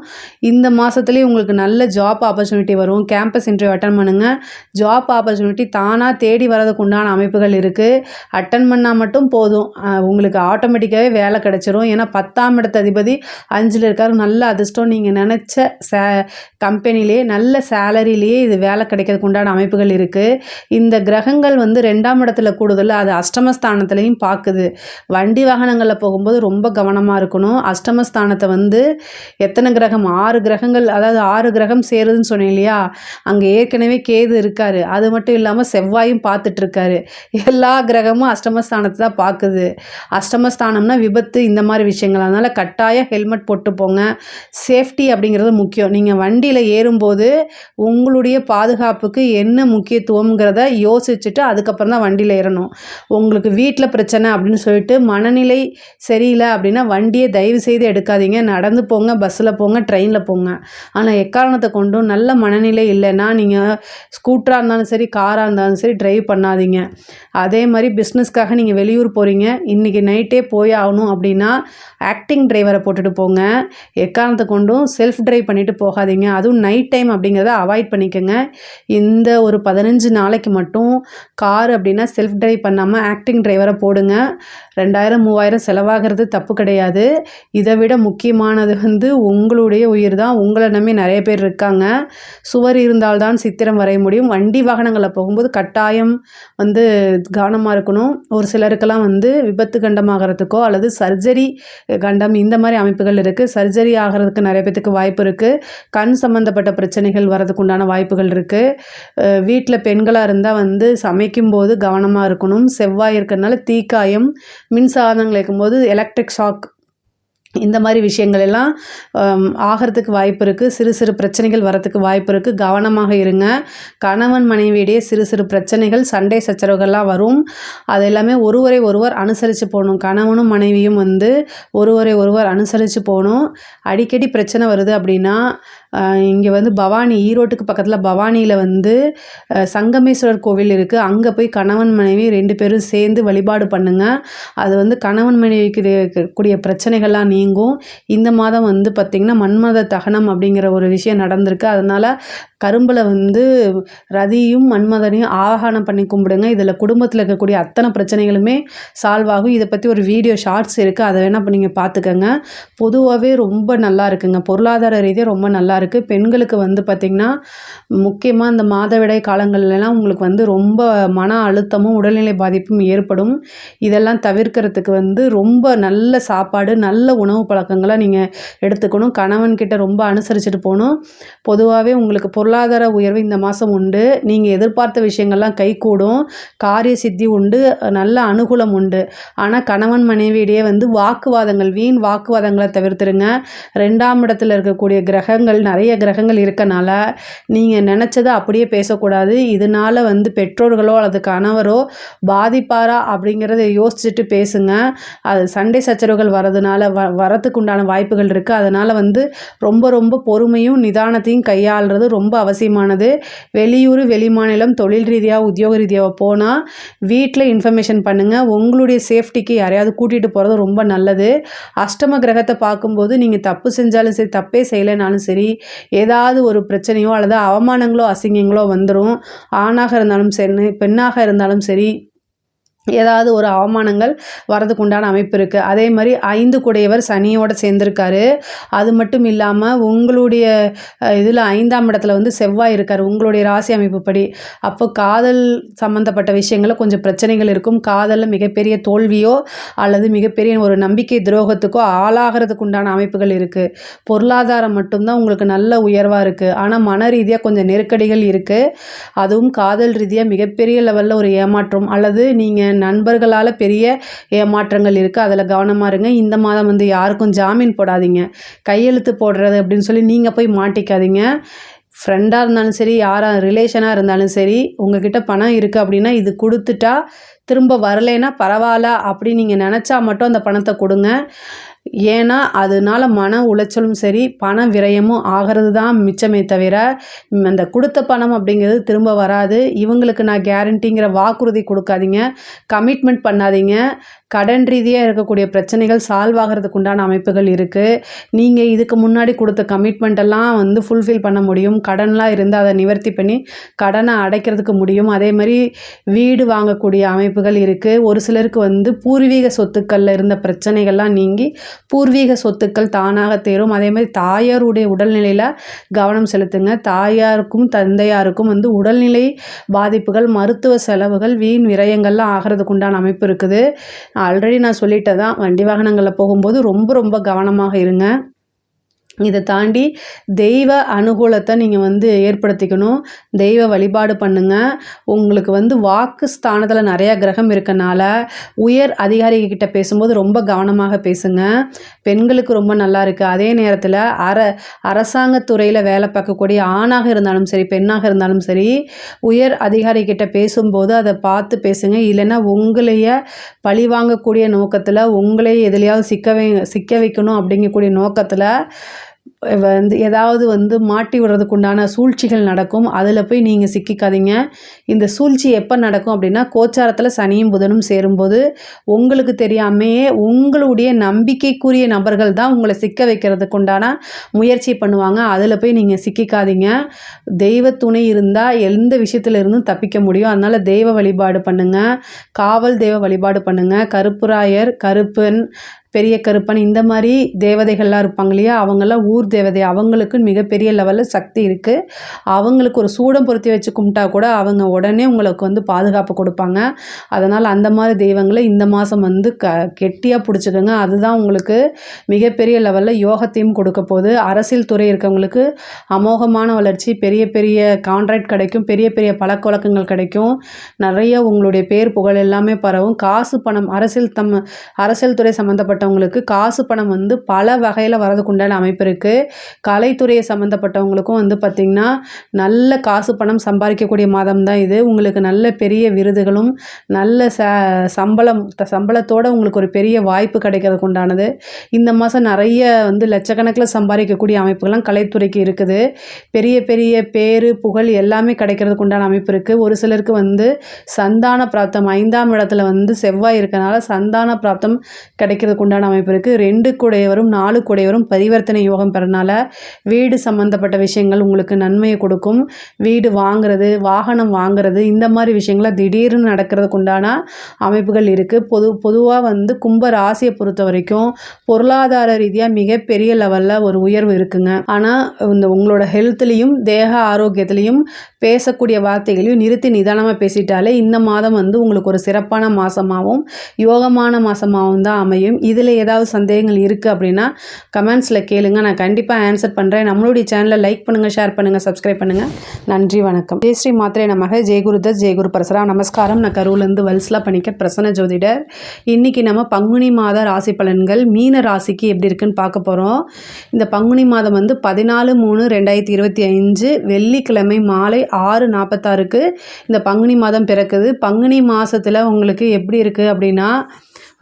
இந்த மாதத்துலேயே உங்களுக்கு நல்ல ஜாப் ஆப்பர்ச்சுனிட்டி வரும். கேம்பஸ் இன்டர்வியூ அட்டன் பண்ணுங்கள், ஜாப் ஆப்பர்ச்சுனிட்டி தானாக தேடி வரதுக்கு உண்டான அமைப்புகள் இருக்குது. அட்டன் பண்ணால் மட்டும் போதும், உங்களுக்கு ஆட்டோமேட்டிக்காகவே வேலை கிடச்சிரும். ஏன்னா 10ஆம் இடத்து அதிபதி 5ல் இருக்கார், நல்ல அதிர்ஷ்டம். நீங்கள் நினச்ச கம்பெனிலேயே நல்ல சேலரியிலேயே இது வேலை கிடைக்கிறதுக்கு உண்டான அமைப்புகள் இருக்குது. இந்த கிரகங்கள் வந்து 2ஆம் இடத்துல கூடுதல், அது அஷ்டமஸ்தானத்துலையும் பார்க்குது. வண்டி வாகனங்களில் போகும்போது ரொம்ப கவனமாக இருக்கணும். அஷ்டமஸ்தானத்தை வந்து எத்தனை கிரகம், 6 கிரகங்கள், அதாவது 6 கிரகம் சேருதுன்னு சொன்னேன் இல்லையா, அங்கே ஏற்கனவே கேது இருக்கார், அது மட்டும் இல்லாமல் செவ்வாயும் பார்த்துட்ருக்காரு. எல்லா கிரகமும் அஷ்டமஸ்தானத்தை தான் பார்க்குது. அஷ்டமஸ்தானம்னா விபத்து, இந்த மாதிரி விஷயங்கள். அதனால் கட்டாயம் ஹெல்மெட் போட்டு போங்க. சேஃப்டி அப்படிங்கிறது முக்கியம். நீங்கள் வண்டியில் ஏறும்போது உங்களுடைய பாதுகாப்புக்கு என்ன முக்கியத்துவங்கிறத யோசிச்சுட்டு அதுக்கப்புறம் தான் வண்டியில் ஏறணும். உங்களுக்கு வீட்டில் பிரச்சனை அப்படின்னு சொல்லிட்டு மனநிலை சரியில்லை அப்படின்னா வண்டியை தயவு செய்து எடுக்காதீங்க. நடந்து போங்க, பஸ்ஸில் போங்க, ட்ரெயினில் போங்க. ஆனால் எக்காரணத்தை கொண்டும் நல்ல மனநிலை இல்லைன்னா நீங்கள் ஸ்கூட்டராக இருந்தாலும் சரி, காராக இருந்தாலும் சரி டிரைவ் பண்ணாதீங்க. அதே மாதிரி பிஸ்னஸ்க்காக நீங்கள் வெளியூர் போகிறீங்க, இன்றைக்கி நைட்டே போய் ஆகணும் அப்படின்னா ஆக்டிங் டிரைவரை போட்டுட்டு போங்க. எக்காரணத்தை கொண்டும் செல்ஃப் டிரைவ் பண்ணிவிட்டு போகாதீங்க. அதுவும் நைட் டைம் அப்படிங்கிறத அவாய்ட் பண்ணிக்கோங்க. இந்த ஒரு 15 நாளைக்கு மட்டும் கார் அப்படின்னா செல்ஃப் டிரைவ் பண்ணாமல் ஆக்டிங் டிரைவரை போடுங்க. 2000-3000 செலவாகிறது தப்பு கிடையாது. இதை விட முக்கியமானது வந்து உங்களுடைய உயிர் தான். உங்களை நம்பி நிறைய பேர் இருக்காங்க. சுவர் இருந்தால்தான் சித்திரம் வரைய முடியும். வண்டி வாகனங்களில் போகும்போது கட்டாயம் வந்து கவனமாக இருக்கணும். ஒரு சிலருக்கெல்லாம் வந்து விபத்து கண்டமாகறதுக்கோ அல்லது சர்ஜரி கண்டம் இந்த மாதிரி அமைப்புகள் இருக்குது. சர்ஜரி ஆகிறதுக்கு நிறைய பேத்துக்கு வாய்ப்பு இருக்குது. கண் சம்மந்தப்பட்ட பிரச்சனைகள் வரதுக்கு உண்டான வாய்ப்புகள் இருக்குது. வீட்டில் பெண்களாக இருந்தால் வந்து சமைக்கும்போது கவனமாக இருக்கணும். செவ்வாய் இருக்கிறதுனால தீக்காயம், மின்சாதனங்கள் இருக்கும்போது எலக்ட்ரிக் ஷாக், இந்த மாதிரி விஷயங்கள் எல்லாம் ஆகிறதுக்கு வாய்ப்பு இருக்குது. சிறு சிறு பிரச்சனைகள் வரத்துக்கு வாய்ப்பு இருக்குது. கவனமாக இருங்க. கணவன் மனைவியிடையே சிறு சிறு பிரச்சனைகள், சண்டை சச்சரவுகள்லாம் வரும். அது எல்லாமே ஒருவரை ஒருவர் அனுசரித்து போகணும். கணவனும் மனைவியும் வந்து ஒருவரை ஒருவர் அனுசரித்து போகணும். அடிக்கடி பிரச்சனை வருது அப்படின்னா இங்கே வந்து பவானி, ஈரோட்டுக்கு பக்கத்தில் பவானியில் வந்து சங்கமேஸ்வரர் கோவில் இருக்குது. அங்கே போய் கணவன் மனைவி 2 பேரும் சேர்ந்து வழிபாடு பண்ணுங்க. அது வந்து கணவன் மனைவிக்கு இருக்கக்கூடிய பிரச்சனைகள்லாம் நீங்கும். இந்த மாதம் வந்து பார்த்திங்கன்னா மன்மத தகனம் அப்படிங்கிற ஒரு விஷயம் நடந்திருக்கு. அதனால் கரும்பில் வந்து ரதியும் மன்மதனையும் ஆவாகனம் பண்ணி கும்பிடுங்க. இதில் குடும்பத்தில் இருக்கக்கூடிய அத்தனை பிரச்சனைகளுமே சால்வ் ஆகும். இதை பற்றி ஒரு வீடியோ ஷார்ட்ஸ் இருக்குது, அதை வேணால் இப்போ நீங்கள் பார்த்துக்கங்க. பொதுவாகவே ரொம்ப நல்லா இருக்குங்க, பொருளாதார ரீதியாக ரொம்ப நல்லா இருக்குது. பெண்களுக்கு வந்து பார்த்திங்கன்னா முக்கியமாக இந்த மாதவிடாய் காலங்கள்லாம் உங்களுக்கு வந்து ரொம்ப மன அழுத்தமும் உடல்நிலை பாதிப்பும் ஏற்படும். இதெல்லாம் தவிர்க்கிறதுக்கு வந்து ரொம்ப நல்ல சாப்பாடு, நல்ல உணவு பழக்கங்களை நீங்கள் எடுத்துக்கணும். கணவன்கிட்ட ரொம்ப அனுசரிச்சுட்டு போகணும். பொதுவாகவே உங்களுக்கு பொருளாதார உயர்வு இந்த மாதம் உண்டு. நீங்கள் எதிர்பார்த்த விஷயங்கள்லாம் கைகூடும். காரிய சித்தி உண்டு. நல்ல அனுகூலம் உண்டு. ஆனால் கணவன் மனைவியிடையே வந்து வாக்குவாதங்கள், வீண் வாக்குவாதங்களை தவிர்த்துருங்க. 2ஆம் இடத்துல இருக்கக்கூடிய கிரகங்கள், நிறைய கிரகங்கள் இருக்கனால நீங்கள் நினச்சதை அப்படியே பேசக்கூடாது. இதனால் வந்து பெற்றோர்களோ அல்லது கணவரோ பாதிப்பாரா அப்படிங்கிறத யோசிச்சுட்டு பேசுங்க. அது சண்டை சச்சரவுகள் வரதுக்கு உண்டான வாய்ப்புகள் இருக்குது. அதனால் வந்து ரொம்ப ரொம்ப பொறுமையும் நிதானத்தையும் கையாளுறது ரொம்ப அவசியமானது. வெளியூர், வெளிமாநிலம், தொழில் ரீதியாக, உத்தியோக ரீதியாக போனால் வீட்டில் இன்ஃபர்மேஷன் பண்ணுங்கள். உங்களுடைய சேஃப்டிக்கு யாரையாவது கூட்டிகிட்டு போகிறது ரொம்ப நல்லது. அஷ்டம கிரகத்தை பார்க்கும்போது நீங்கள் தப்பு செஞ்சாலும் சரி, தப்பே செய்யலைனாலும் சரி, ஏதாவது ஒரு பிரச்சனையோ அல்லது அவமானங்களோ அசிங்கங்களோ வந்துடும். ஆணாக இருந்தாலும் சரி, பெண்ணாக இருந்தாலும் சரி, ஏதாவது ஒரு அவமானங்கள் வரதுக்கு உண்டான அமைப்பு இருக்குது. அதே மாதிரி 5 கூடையவர் சனியோடு சேர்ந்துருக்காரு. அது மட்டும் இல்லாமல் உங்களுடைய இதில் 5ஆம் இடத்துல வந்து செவ்வாய் இருக்கார், உங்களுடைய ராசி அமைப்பு படி. அப்போ காதல் சம்மந்தப்பட்ட விஷயங்களில் கொஞ்சம் பிரச்சனைகள் இருக்கும். காதலில் மிகப்பெரிய தோல்வியோ அல்லது மிகப்பெரிய ஒரு நம்பிக்கை துரோகத்துக்கோ ஆளாகிறதுக்கு உண்டான அமைப்புகள் இருக்குது. பொருளாதாரம் மட்டும்தான் உங்களுக்கு நல்ல உயர்வாக இருக்குது. ஆனால் மன ரீதியாக கொஞ்சம் நெருக்கடிகள் இருக்குது. அதுவும் காதல் ரீதியாக மிகப்பெரிய லெவலில் ஒரு ஏமாற்றம் அல்லது நீங்கள் நண்பர்களால் பெரிய ஏமாற்றங்கள் இருக்குது. அதில் கவனமாக இருங்க. இந்த மாதம் வந்து யாருக்கும் ஜாமீன் போடாதீங்க. கையெழுத்து போடுறது அப்படின்னு சொல்லி நீங்கள் போய் மாட்டிக்காதீங்க. ஃப்ரெண்டாக இருந்தாலும் சரி, யாராக ரிலேஷனாக இருந்தாலும் சரி, உங்ககிட்ட பணம் இருக்குது அப்படின்னா இது கொடுத்துட்டா திரும்ப வரலைன்னா பரவாயில்ல அப்படி நீங்கள் நினச்சா மட்டும் அந்த பணத்தை கொடுங்க. ஏன்னா அதனால மன உளைச்சலும் சரி, பண விரயமும் ஆகிறது தான் மிச்சமே தவிர அந்த கொடுத்த பணம் அப்படிங்கிறது திரும்ப வராது. இவங்களுக்கு நான் கேரண்டிங்கிற வாக்குறுதி கொடுக்காதீங்க, கமிட்மெண்ட் பண்ணாதீங்க. கடன் ரீதியாக இருக்கக்கூடிய பிரச்சனைகள் சால்வ் ஆகிறதுக்கு உண்டான அமைப்புகள் இருக்குது. நீங்கள் இதுக்கு முன்னாடி கொடுத்த கமிட்மெண்ட்டெல்லாம் வந்து ஃபுல்ஃபில் பண்ண முடியும். கடன்லாம் இருந்தால் அதை நிவர்த்தி பண்ணி கடனை அடைக்கிறதுக்கு முடியும். அதே மாதிரி வீடு வாங்கக்கூடிய அமைப்புகள் இருக்குது. ஒரு சிலருக்கு வந்து பூர்வீக சொத்துக்களில் இருந்த பிரச்சனைகள்லாம் நீங்கி பூர்வீக சொத்துக்கள் தானாக தேரும். அதே மாதிரி தாயாருடைய உடல்நிலையில் கவனம் செலுத்துங்க. தாயாருக்கும் தந்தையாருக்கும் வந்து உடல்நிலை பாதிப்புகள், மருத்துவ செலவுகள், வீண் விரயங்கள்லாம் ஆகிறதுக்கு உண்டான அமைப்பு இருக்குது. ஆல்ரெடி நான் சொல்லிட்டேன் தான், வண்டி வாகனங்களில் போகும்போது ரொம்ப ரொம்ப கவனமாக இருங்க. இதை தாண்டி தெய்வ அனுகூலத்தை நீங்கள் வந்து ஏற்படுத்திக்கணும். தெய்வ வழிபாடு பண்ணுங்கள். உங்களுக்கு வந்து வாக்கு ஸ்தானத்தில் நிறையா கிரகம் இருக்கனால உயர் அதிகாரிகிட்ட பேசும்போது ரொம்ப கவனமாக பேசுங்க. பெண்களுக்கு ரொம்ப நல்லா இருக்குது. அதே நேரத்தில் அரசாங்கத்துறையில் வேலை பார்க்கக்கூடிய ஆணாக இருந்தாலும் சரி, பெண்ணாக இருந்தாலும் சரி, உயர் அதிகாரிகிட்ட பேசும்போது அதை பார்த்து பேசுங்க. இல்லைன்னா உங்களையே பழி வாங்கக்கூடிய நோக்கத்தில், உங்களையே எதுலையாவது சிக்க வைக்கணும் அப்படிங்கக்கூடிய நோக்கத்தில் வந்து ஏதாவது வந்து மாட்டி விடுறதுக்கு உண்டான சூழ்ச்சிகள் நடக்கும். அதில் போய் நீங்கள் சிக்கிக்காதீங்க. இந்த சூழ்ச்சி எப்போ நடக்கும் அப்படின்னா, கோச்சாரத்தில் சனியும் புதனும் சேரும்போது உங்களுக்கு தெரியாமையே உங்களுடைய நம்பிக்கைக்குரிய நபர்கள் தான் உங்களை சிக்க வைக்கிறதுக்கு உண்டான முயற்சி பண்ணுவாங்க. அதில் போய் நீங்கள் சிக்கிக்காதீங்க. தெய்வ துணை இருந்தால் எந்த விஷயத்துல இருந்தும் தப்பிக்க முடியும். அதனால் தெய்வ வழிபாடு பண்ணுங்கள். காவல் தெய்வ வழிபாடு பண்ணுங்கள். கருப்புராயர், கருப்பன், பெரிய கருப்பன், இந்த மாதிரி தேவதைகள்லாம் இருப்பாங்க இல்லையா, அவங்கெல்லாம் ஊர் தேவதை. அவங்களுக்கு மிகப்பெரிய லெவலில் சக்தி இருக்குது. அவங்களுக்கு ஒரு சூடம் பொருத்தி வச்சு கும்பிட்டா கூட அவங்க உடனே உங்களுக்கு வந்து பாதுகாப்பு கொடுப்பாங்க. அதனால் அந்த மாதிரி தெய்வங்களை இந்த மாதம் வந்து கெட்டியாக பிடிச்சிக்கோங்க. அதுதான் உங்களுக்கு மிகப்பெரிய லெவலில் யோகத்தையும் கொடுக்க போகுது. அரசியல் துறை இருக்கவங்களுக்கு அமோகமான வளர்ச்சி, பெரிய பெரிய கான்ட்ராக்ட் கிடைக்கும், பெரிய பெரிய பழக்க வழக்கங்கள் கிடைக்கும், நிறைய உங்களுடைய பேர் புகழ் எல்லாமே பரவும். காசு பணம், அரசியல் துறை சம்மந்தப்பட்டவங்களுக்கு காசு பணம் வந்து பல வகையில் வரதுக்கு உண்டான அமைப்பு இருக்குது. கலைத்துறையை சம்மந்தப்பட்டவங்களுக்கும் வந்து பார்த்திங்கன்னா நல்ல காசு பணம் சம்பாதிக்கக்கூடிய மாதம் தான் இது. உங்களுக்கு நல்ல பெரிய விருதுகளும் நல்ல சம்பளத்தோடு உங்களுக்கு ஒரு பெரிய வாய்ப்பு கிடைக்கிறதுக்கு உண்டானது. இந்த மாதம் நிறைய வந்து லட்சக்கணக்கில் சம்பாதிக்கக்கூடிய அமைப்புகள்லாம் கலைத்துறைக்கு இருக்குது. பெரிய பெரிய பேரு புகழ் எல்லாமே கிடைக்கிறதுக்கு உண்டான அமைப்பு இருக்குது. ஒரு சிலருக்கு வந்து சந்தான பிராப்தம் 5ஆம் இடத்துல வந்து செவ்வாய் இருக்கனால சந்தான பிராப்தம் கிடைக்கிறதுக்கு உண்டான அமைப்பு இருக்குது. 2 கூடையவரும் 4 கூடையவரும் பரிவர்த்தனை யோகம் பெறனால வீடு சம்மந்தப்பட்ட விஷயங்கள் உங்களுக்கு நன்மையை கொடுக்கும். வீடு வாங்குறது, வாகனம் வாங்குறது, இந்த மாதிரி விஷயங்கள்லாம் திடீர்னு நடக்கிறதுக்கு உண்டான அமைப்புகள் இருக்குது. பொதுவாக வந்து கும்ப ராசியை பொறுத்த வரைக்கும் பொருளாதார ரீதியாக மிகப்பெரிய லெவலில் ஒரு உயர்வு இருக்குங்க. ஆனால் இந்த உங்களோட ஹெல்த்லேயும் தேக ஆரோக்கியத்துலேயும் பேசக்கூடிய வார்த்தைகளையும் நிறுத்தி நிதானமாக பேசிட்டாலே இந்த மாதம் வந்து உங்களுக்கு ஒரு சிறப்பான மாதமாகவும் யோகமான மாதமாகவும் தான் அமையும். இதில் ஏதாவது சந்தேகங்கள் இருக்குது அப்படின்னா கமெண்ட்ஸில் கேளுங்க, நான் கண்டிப்பாக ஆன்சர் பண்ணுறேன். நம்மளுடைய சேனலை லைக் பண்ணுங்கள், ஷேர் பண்ணுங்கள், சப்ஸ்கிரைப் பண்ணுங்கள். நன்றி, வணக்கம். ஜெய் ஸ்ரீ மாத்ரே நமக. ஜெயகுருதத் ஜெயகுரு பரசரா. நமஸ்காரம். நான் கரூர்லேருந்து வல்சலா பணிக்கர் பிரசன்ன ஜோதிடர். இன்றைக்கி நம்ம பங்குனி மாத ராசி பலன்கள் மீன ராசிக்கு எப்படி இருக்குன்னு பார்க்க போகிறோம். இந்த பங்குனி மாதம் வந்து 14/3/2025 வெள்ளிக்கிழமை மாலை 6:46க்கு இந்த பங்குனி மாதம் பிறக்குது. பங்குனி மாதத்தில் உங்களுக்கு எப்படி இருக்குது அப்படின்னா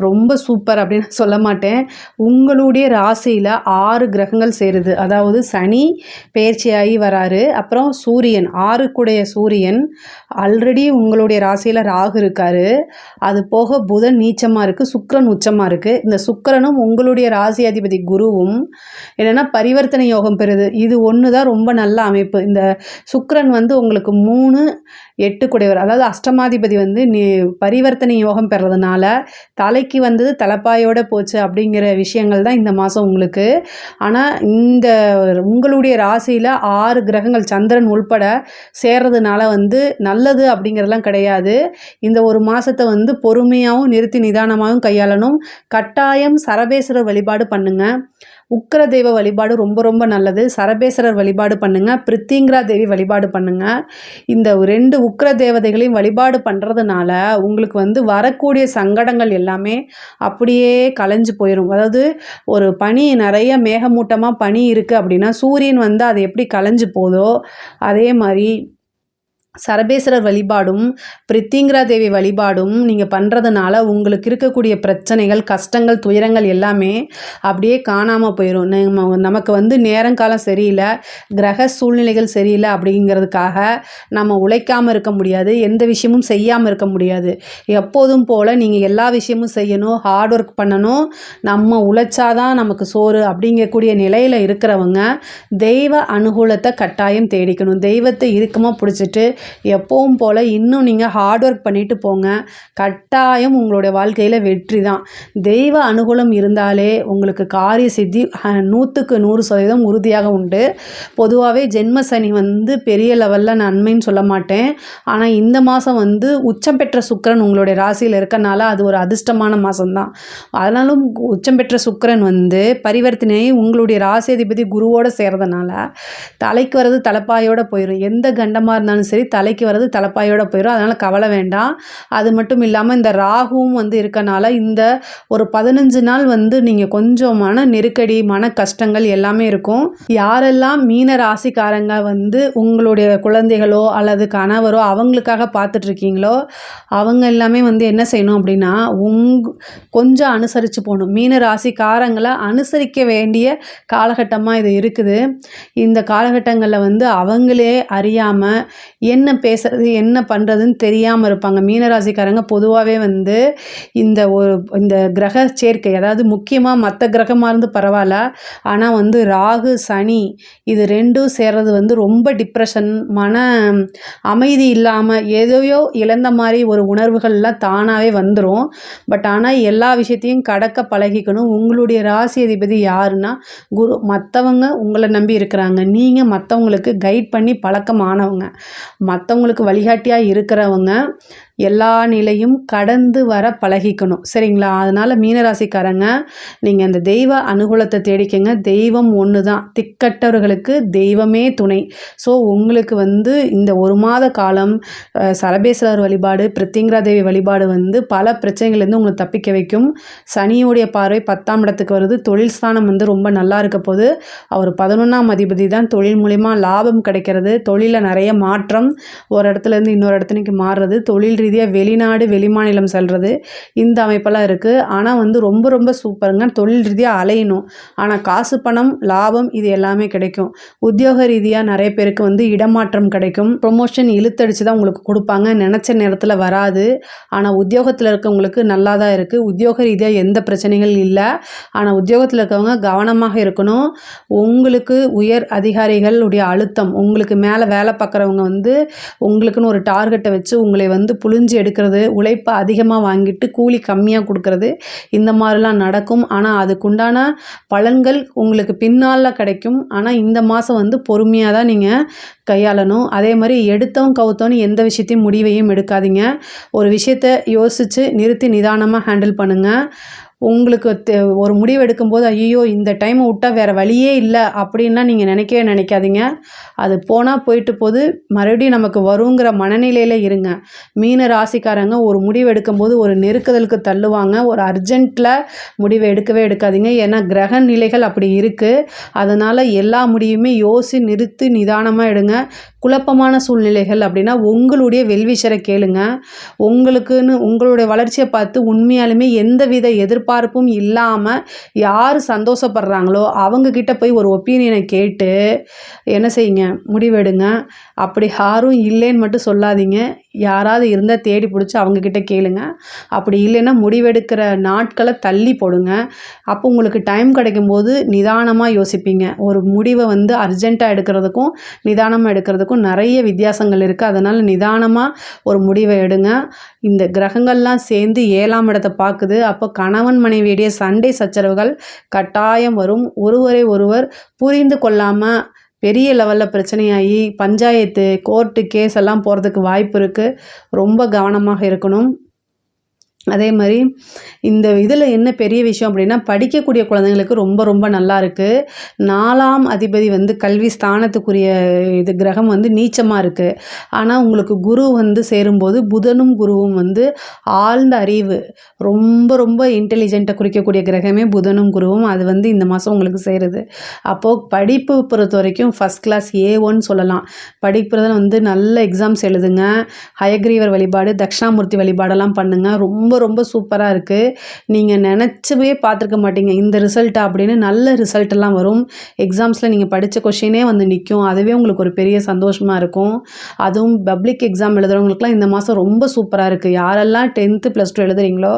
ரொம்ப சூப்பர் அப்படின்னு சொல்ல மாட்டேன். உங்களுடைய ராசியில் 6 கிரகங்கள் சேருது. அதாவது சனி பெயர்ச்சியாகி வராரு. அப்புறம் சூரியன் 6 கூடைய சூரியன் ஆல்ரெடி உங்களுடைய ராசியில் ராகு இருக்கார். அது போக புதன் நீச்சமாக இருக்குது, சுக்கிரன் உச்சமாக இருக்குது. இந்த சுக்கிரனும் உங்களுடைய ராசி அதிபதி குருவும் என்னென்னா பரிவர்த்தனை யோகம் பெறுது. இது ஒன்று தான் ரொம்ப நல்ல அமைப்பு. இந்த சுக்கிரன் வந்து உங்களுக்கு 3, 8 கூடையவர், அதாவது அஷ்டமாதிபதி வந்து பரிவர்த்தனை யோகம் பெறதுனால தலைக்கு வந்தது தலைப்பாயோட போச்சு அப்படிங்கிற விஷயங்கள் தான் இந்த மாதம் உங்களுக்கு. ஆனால் இந்த உங்களுடைய ராசியில் 6 கிரகங்கள் சந்திரன் உள்பட சேர்றதுனால வந்து நல்லது அப்படிங்கிறதுலாம் கிடையாது. இந்த ஒரு மாதத்தை வந்து பொறுமையாகவும் நிறுத்தி நிதானமாகவும் கையாளணும். கட்டாயம் சரபேஸ்வரர் வழிபாடு பண்ணுங்கள். உக்கிர தெய்வ வழிபாடு ரொம்ப ரொம்ப நல்லது. சரபேஸ்வரர் வழிபாடு பண்ணுங்கள், பிரித்திங்கிரா தேவி வழிபாடு பண்ணுங்கள். இந்த 2 உக்கிர தேவதைகளையும் வழிபாடு பண்ணுறதுனால உங்களுக்கு வந்து வரக்கூடிய சங்கடங்கள் எல்லாமே அப்படியே கலைஞ்சு போயிடும். அதாவது ஒரு பனி நிறைய மேகமூட்டமாக பனி இருக்குது அப்படின்னா சூரியன் வந்து அது எப்படி கலைஞ்சு போதோ அதே மாதிரி சரபேஸ்வரர் வழிபாடும் பிரித்திங்கிரா தேவி வழிபாடும் நீங்கள் பண்ணுறதுனால உங்களுக்கு இருக்கக்கூடிய பிரச்சனைகள், கஷ்டங்கள், துயரங்கள் எல்லாமே அப்படியே காணாமல் போயிடும். நமக்கு வந்து நேரங்காலம் சரியில்லை, கிரக சூழ்நிலைகள் சரியில்லை அப்படிங்கிறதுக்காக நம்ம உழைக்காமல் இருக்க முடியாது, எந்த விஷயமும் செய்யாமல் இருக்க முடியாது. எப்போதும் போல் நீங்கள் எல்லா விஷயமும் செய்யணும், ஹார்ட் ஒர்க் பண்ணணும். நம்ம உழைச்சாதான் நமக்கு சோறு அப்படிங்கக்கூடிய நிலையில் இருக்கிறவங்க தெய்வ அனுகூலத்தை கட்டாயம் தேடிக்கணும். தெய்வத்தை இறுக்கமாக பிடிச்சிட்டு எப்பவும் போல் இன்னும் நீங்கள் ஹார்ட் ஒர்க் பண்ணிட்டு போங்க. கட்டாயம் உங்களுடைய வாழ்க்கையில் வெற்றி தான். தெய்வ அனுகூலம் இருந்தாலே உங்களுக்கு காரிய சித்தி 100க்கு 100% உறுதியாக உண்டு. பொதுவாகவே ஜென்ம சனி வந்து பெரிய லெவலில் நன்மைன்னு சொல்ல மாட்டேன். ஆனால் இந்த மாதம் வந்து உச்சம் பெற்ற சுக்கிரன் உங்களுடைய ராசியில் இருக்கனால அது ஒரு அதிர்ஷ்டமான மாதம்தான். அதனாலும் உச்சம் பெற்ற சுக்கிரன் வந்து பரிவர்த்தனை உங்களுடைய ராசி அதிபதி குருவோடு சேர்றதுனால தலைக்கு வர்றது தலைப்பாயோடு போயிடும். எந்த கண்டமாக இருந்தாலும் சரி தலைக்கு வர்றது தலைப்பாயோட போயிடும். அதனால் கவலை வேண்டாம். அது மட்டும் இல்லாமல் இந்த ராகுவும் வந்து இருக்கனால இந்த ஒரு 15 நாள் வந்து நீங்கள் கொஞ்சம் மன நெருக்கடி, மன கஷ்டங்கள் எல்லாமே இருக்கும். யாரெல்லாம் மீன ராசிக்காரங்க வந்து உங்களுடைய குழந்தைகளோ அல்லது கணவரோ அவங்களுக்காக பார்த்துட்ருக்கீங்களோ அவங்க எல்லாமே வந்து என்ன செய்யணும் அப்படின்னா கொஞ்சம் அனுசரித்து போகணும். மீன ராசிக்காரங்களை அனுசரிக்க வேண்டிய காலகட்டமாக இது இருக்குது. இந்த காலகட்டங்களில் வந்து அவங்களே அறியாமல் என்ன பேசுறது என்ன பண்ணுறதுன்னு தெரியாமல் இருப்பாங்க. மீனராசிக்காரங்க பொதுவாகவே வந்து இந்த கிரக சேர்க்கை, அதாவது முக்கியமாக மற்ற கிரகமாக இருந்து பரவாயில்ல, ஆனால் வந்து ராகு சனி இது 2ம் சேர்றது வந்து ரொம்ப டிப்ரெஷன், மன அமைதி இல்லாமல் ஏதோயோ இழந்த மாதிரி ஒரு உணர்வுகள்லாம் தானாகவே வந்துடும். பட் ஆனால் எல்லா விஷயத்தையும் கடக்க பழகிக்கணும். உங்களுடைய ராசி அதிபதி யாருன்னா குரு. மற்றவங்க உங்களை நம்பி இருக்கிறாங்க, நீங்கள் மற்றவங்களுக்கு கைட் பண்ணி பழக்கமானவங்க, மற்றவங்களுக்கு வழிகாட்டியாக இருக்கிறவங்க. எல்லா நிலையும் கடந்து வர பழகிக்கணும். சரிங்களா? அதனால் மீனராசிக்காரங்க நீங்கள் அந்த தெய்வ அனுகூலத்தை தேடிக்கங்க. தெய்வம் ஒன்று தான். திக்கற்றவர்களுக்கு தெய்வமே துணை. ஸோ உங்களுக்கு வந்து இந்த ஒரு மாத காலம் சரபேஸ்வரர் வழிபாடு, பிரித்திங்கரா தேவி வழிபாடு வந்து பல பிரச்சனைகள்லேருந்து உங்களை தப்பிக்க வைக்கும். சனியோடைய பார்வை 10ஆம் இடத்துக்கு வருது. தொழில் ஸ்தானம் வந்து ரொம்ப நல்லா இருக்க போது. அவர் 11ஆம் அதிபதி தான். தொழில் மூலிமா லாபம் கிடைக்கிறது. தொழிலில் நிறைய மாற்றம், ஒரு இடத்துலேருந்து இன்னொரு இடத்துக்கு மாறுறது, தொழில் ரீதியாக வெளிநாடு வெளிமாநிலம் செல்வது, இந்த அமைப்பெல்லாம் இருக்குது. ஆனால் வந்து ரொம்ப ரொம்ப சூப்பருங்க. தொழில் ரீதியாக அலையணும், ஆனால் காசு பணம் லாபம் இது எல்லாமே கிடைக்கும். உத்தியோக ரீதியாக நிறைய பேருக்கு வந்து இடமாற்றம் கிடைக்கும். ப்ரொமோஷன் இழுத்தடிச்சு தான் உங்களுக்கு கொடுப்பாங்க. நினச்ச நேரத்தில் வராது. ஆனால் உத்தியோகத்தில் இருக்கவங்களுக்கு நல்லா தான் இருக்குது. உத்தியோக ரீதியாக எந்த பிரச்சனைகள் இல்லை. ஆனால் உத்தியோகத்தில் இருக்கவங்க கவனமாக இருக்கணும். உங்களுக்கு உயர் அதிகாரிகளுடைய அழுத்தம், உங்களுக்கு மேலே வேலை பார்க்குறவங்க வந்து உங்களுக்குன்னு ஒரு டார்கெட்டை வச்சு உங்களை வந்து புழிஞ்சு எடுக்கிறது, உழைப்பை அதிகமாக வாங்கிட்டு கூலி கம்மியாக கொடுக்கறது, இந்த மாதிரிலாம் நடக்கும். ஆனால் அதுக்குண்டான பலன்கள் உங்களுக்கு பின்னால் கிடைக்கும். ஆனால் இந்த மாதம் வந்து பொறுமையாக தான் நீங்கள் கையாளணும். அதே மாதிரி எடுத்தோம் கவுத்தோன்னு எந்த விஷயத்தையும் முடிவையும் எடுக்காதீங்க. ஒரு விஷயத்தை யோசித்து நிறுத்தி நிதானமாக ஹேண்டில் பண்ணுங்கள். உங்களுக்கு ஒரு முடிவு எடுக்கும்போது ஐயோ இந்த டைமை விட்டால் வேறு வழியே இல்லை அப்படின்லாம் நீங்கள் நினைக்கவே நினைக்காதீங்க. அது போனால் போயிட்டு போது, மறுபடியும் நமக்கு வருங்கிற மனநிலையில் இருங்க. மீன ராசிக்காரங்க ஒரு முடிவு எடுக்கும்போது ஒரு நெருக்குதலுக்கு தள்ளுவாங்க. ஒரு அர்ஜென்ட்டில் முடிவை எடுக்கவே எடுக்காதீங்க. ஏன்னா கிரக நிலைகள் அப்படி இருக்குது. அதனால் எல்லா முடிவுமே நிறுத்தி நிதானமாக எடுங்க. குழப்பமான சூழ்நிலைகள் அப்படின்னா உங்களுடைய வெல்விஷரை கேளுங்க. உங்களுக்குன்னு உங்களுடைய வளர்ச்சியை பார்த்து உண்மையாலுமே எந்தவித எதிர்பார்ப்பும் இல்லாமல் யார் சந்தோஷப்படுறாங்களோ அவங்கக்கிட்ட போய் ஒரு ஒப்பீனியனை கேட்டு என்ன செய்யுங்க, முடிவெடுங்க. அப்படி யாரும் இல்லைன்னு மட்டும் சொல்லாதீங்க. யாராவது இருந்தால் தேடி பிடிச்சி அவங்கக்கிட்ட கேளுங்க. அப்படி இல்லைன்னா முடிவெடுக்கிற நாட்களை தள்ளி போடுங்க. அப்போ உங்களுக்கு டைம் கிடைக்கும்போது நிதானமாக யோசிப்பீங்க. ஒரு முடிவை வந்து அர்ஜெண்ட்டாக எடுக்கிறதுக்கும் நிதானமாக எடுக்கிறதுக்கும் நிறைய வித்தியாசங்கள் இருக்குது. அதனால் நிதானமாக ஒரு முடிவை எடுங்க. இந்த கிரகங்கள்லாம் சேர்ந்து 7ஆம் இடத்தை பார்க்குது. அப்போ கணவன் மனைவியுடைய சண்டை சச்சரவுகள் கட்டாயம் வரும். ஒருவரை ஒருவர் புரிந்து கொள்ளாமல் பெரிய லெவலில் பிரச்சனையாகி பஞ்சாயத்து, கோர்ட்டு, கேஸ் எல்லாம் போகிறதுக்கு வாய்ப்பு இருக்குது. ரொம்ப கவனமாக இருக்கணும். அதே மாதிரி இந்த இதில் என்ன பெரிய விஷயம் அப்படின்னா, படிக்கக்கூடிய குழந்தைங்களுக்கு ரொம்ப ரொம்ப நல்லா இருக்குது. 4ஆம் அதிபதி வந்து கல்வி ஸ்தானத்துக்குரிய இது கிரகம் வந்து நீச்சமாக இருக்குது. ஆனால் உங்களுக்கு குரு வந்து சேரும்போது புதனும் குருவும் வந்து ஆழ்ந்த அறிவு, ரொம்ப ரொம்ப இன்டெலிஜென்ட்டை குறிக்கக்கூடிய கிரகமே புதனும் குருவும். அது வந்து இந்த மாதம் உங்களுக்கு சேருது. அப்போது படிப்பு பொறுத்த வரைக்கும் ஃபஸ்ட் கிளாஸ் A1 சொல்லலாம். படிப்புறதில் வந்து நல்ல எக்ஸாம்ஸ் எழுதுங்க. ஹயக்ரீவர் வழிபாடு, தட்சிணாமூர்த்தி வழிபாடெல்லாம் பண்ணுங்கள். ரொம்ப ரொம்ப சூப்பராக இருக்குது. நீங்கள் நினச்சவே பார்த்துருக்க மாட்டீங்க இந்த ரிசல்ட்டா அப்படின்னு. நல்ல ரிசல்ட்டெல்லாம் வரும். எக்ஸாம்ஸில் நீங்கள் படித்த கொஷினே வந்து நிற்கும். அதுவே உங்களுக்கு ஒரு பெரிய சந்தோஷமாக இருக்கும். அதுவும் பப்ளிக் எக்ஸாம் எழுதுகிறவங்களுக்குலாம் இந்த மாதம் ரொம்ப சூப்பராக இருக்குது. யாரெல்லாம் 10th +2 எழுதுறீங்களோ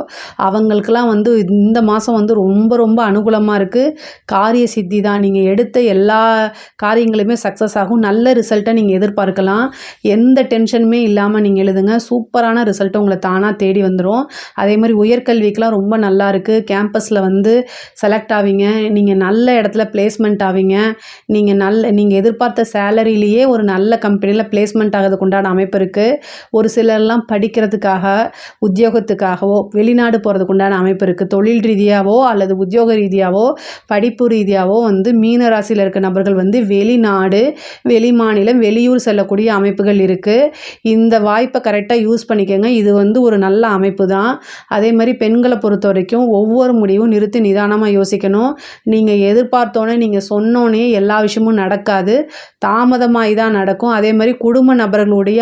அவங்களுக்கெல்லாம் வந்து இந்த மாதம் வந்து ரொம்ப ரொம்ப அனுகூலமாக இருக்குது. காரிய சித்தி தான். நீங்கள் எடுத்த எல்லா காரியங்களுமே சக்ஸஸ் ஆகும். நல்ல ரிசல்ட்டை நீங்கள் எதிர்பார்க்கலாம். எந்த டென்ஷனுமே இல்லாமல் நீங்கள் எழுதுங்க. சூப்பரான ரிசல்ட்டை உங்களை தானாக தேடி வந்துடும். அதே மாதிரி உயர்கல்விக்கெலாம் ரொம்ப நல்லா இருக்குது. கேம்பஸில் வந்து செலக்ட் ஆவீங்க. நீங்கள் நல்ல இடத்துல பிளேஸ்மெண்ட் ஆவீங்க. நீங்கள் எதிர்பார்த்த சேலரியிலேயே ஒரு நல்ல கம்பெனியில் பிளேஸ்மெண்ட் ஆகிறதுக்கு உண்டான அமைப்பு இருக்குது. ஒரு சிலர்லாம் படிக்கிறதுக்காக, உத்தியோகத்துக்காகவோ வெளிநாடு போகிறதுக்கு உண்டான அமைப்பு இருக்குது. தொழில் ரீதியாகவோ அல்லது உத்தியோக ரீதியாகவோ படிப்பு ரீதியாகவோ வந்து மீன ராசியில் இருக்க நபர்கள் வந்து வெளிநாடு, வெளிமாநிலம், வெளியூர் செல்லக்கூடிய அமைப்புகள் இருக்குது. இந்த வாய்ப்பை கரெக்டாக யூஸ் பண்ணிக்கோங்க. இது வந்து ஒரு நல்ல அமைப்பு தான். அதே மாதிரி பெண்களை பொறுத்த வரைக்கும் ஒவ்வொரு முடிவும் நிறுத்தி நிதானமாக யோசிக்கணும். நீங்கள் எதிர்பார்த்தோன்னே, நீங்கள் சொன்னோன்னே எல்லா விஷயமும் நடக்காது. தாமதமாகி தான் நடக்கும். அதே மாதிரி குடும்ப நபர்களுடைய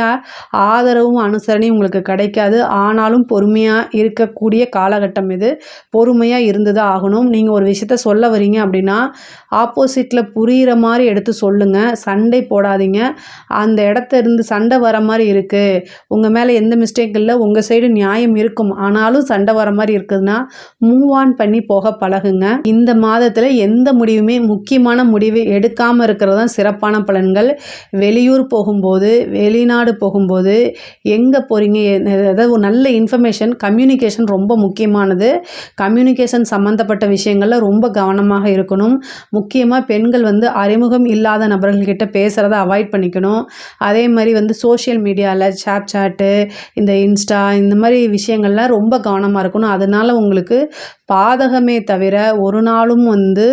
ஆதரவும் அனுசரணையும் உங்களுக்கு கிடைக்காது. ஆனாலும் பொறுமையாக இருக்கக்கூடிய காலகட்டம் இது. பொறுமையாக இருந்து தான் ஆகணும். நீங்கள் ஒரு விஷயத்த சொல்ல வரீங்க அப்படின்னா ஆப்போசிட்டில் புரிகிற மாதிரி எடுத்து சொல்லுங்கள். சண்டை போடாதீங்க. அந்த இடத்த இருந்து சண்டை வர மாதிரி இருக்குது, உங்கள் மேலே எந்த மிஸ்டேக் இல்லை, உங்கள் சைடு நியாயம் இருக்கும், ஆனாலும் சண்டை வர மாதிரி இருக்குதுன்னா மூவ் ஆன் பண்ணி போக பழகுங்க. இந்த மாதத்தில் எந்த முடிவுமே முக்கியமான முடிவு எடுக்காமல் இருக்கிறது தான் சிறப்பான பலன்கள். வெளியூர் போகும்போது, வெளிநாடு போகும்போது, எங்கே போகிறீங்க, அதாவது ஒரு நல்ல இன்ஃபர்மேஷன், கம்யூனிகேஷன் ரொம்ப முக்கியமானது. கம்யூனிகேஷன் சம்மந்தப்பட்ட விஷயங்களில் ரொம்ப கவனமாக இருக்கணும். முக்கியமாக பெண்கள் வந்து அறிமுகம் இல்லாத நபர்கள்கிட்ட பேசுகிறத அவாய்ட் பண்ணிக்கணும். அதே மாதிரி வந்து சோஷியல் மீடியாவில் சாட்டு, இந்த இன்ஸ்டா இந்த மாதிரி விஷயங்கள்லாம் ரொம்ப கவனமாக இருக்கணும். அதனால் உங்களுக்கு பாதகமே தவிர ஒரு நாளும் வந்து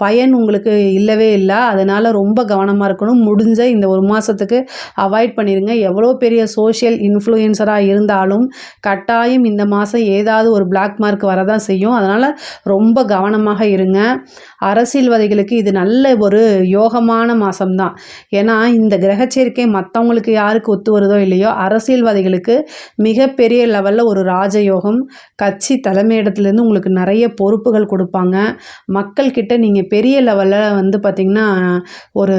பயன் உங்களுக்கு இல்லவே இல்லை. அதனால் ரொம்ப கவனமாக இருக்கணும். முடிஞ்ச இந்த ஒரு மாதத்துக்கு அவாய்ட் பண்ணிடுங்க. எவ்வளோ பெரிய சோஷியல் இன்ஃப்ளூயன்சராக இருந்தாலும் கட்டாயம் இந்த மாதம் ஏதாவது ஒரு பிளாக் மார்க் வரதான் செய்யும். அதனால் ரொம்ப கவனமாக இருங்க. அரசியல்வாதிகளுக்கு இது நல்ல ஒரு யோகமான மாதம்தான். ஏன்னா இந்த கிரகச்சேர்க்கை மற்றவங்களுக்கு யாருக்கு ஒத்து வருதோ இல்லையோ, அரசியல்வாதிகளுக்கு மிகப்பெரிய லெவலில் ஒரு ராஜயோகம். கட்சி தலைமையிடத்துலேருந்து உங்களுக்கு நிறைய பொறுப்புகள் கொடுப்பாங்க. மக்கள்கிட்ட நீங்கள் பெரிய லெவலில் வந்து பார்த்திங்கன்னா ஒரு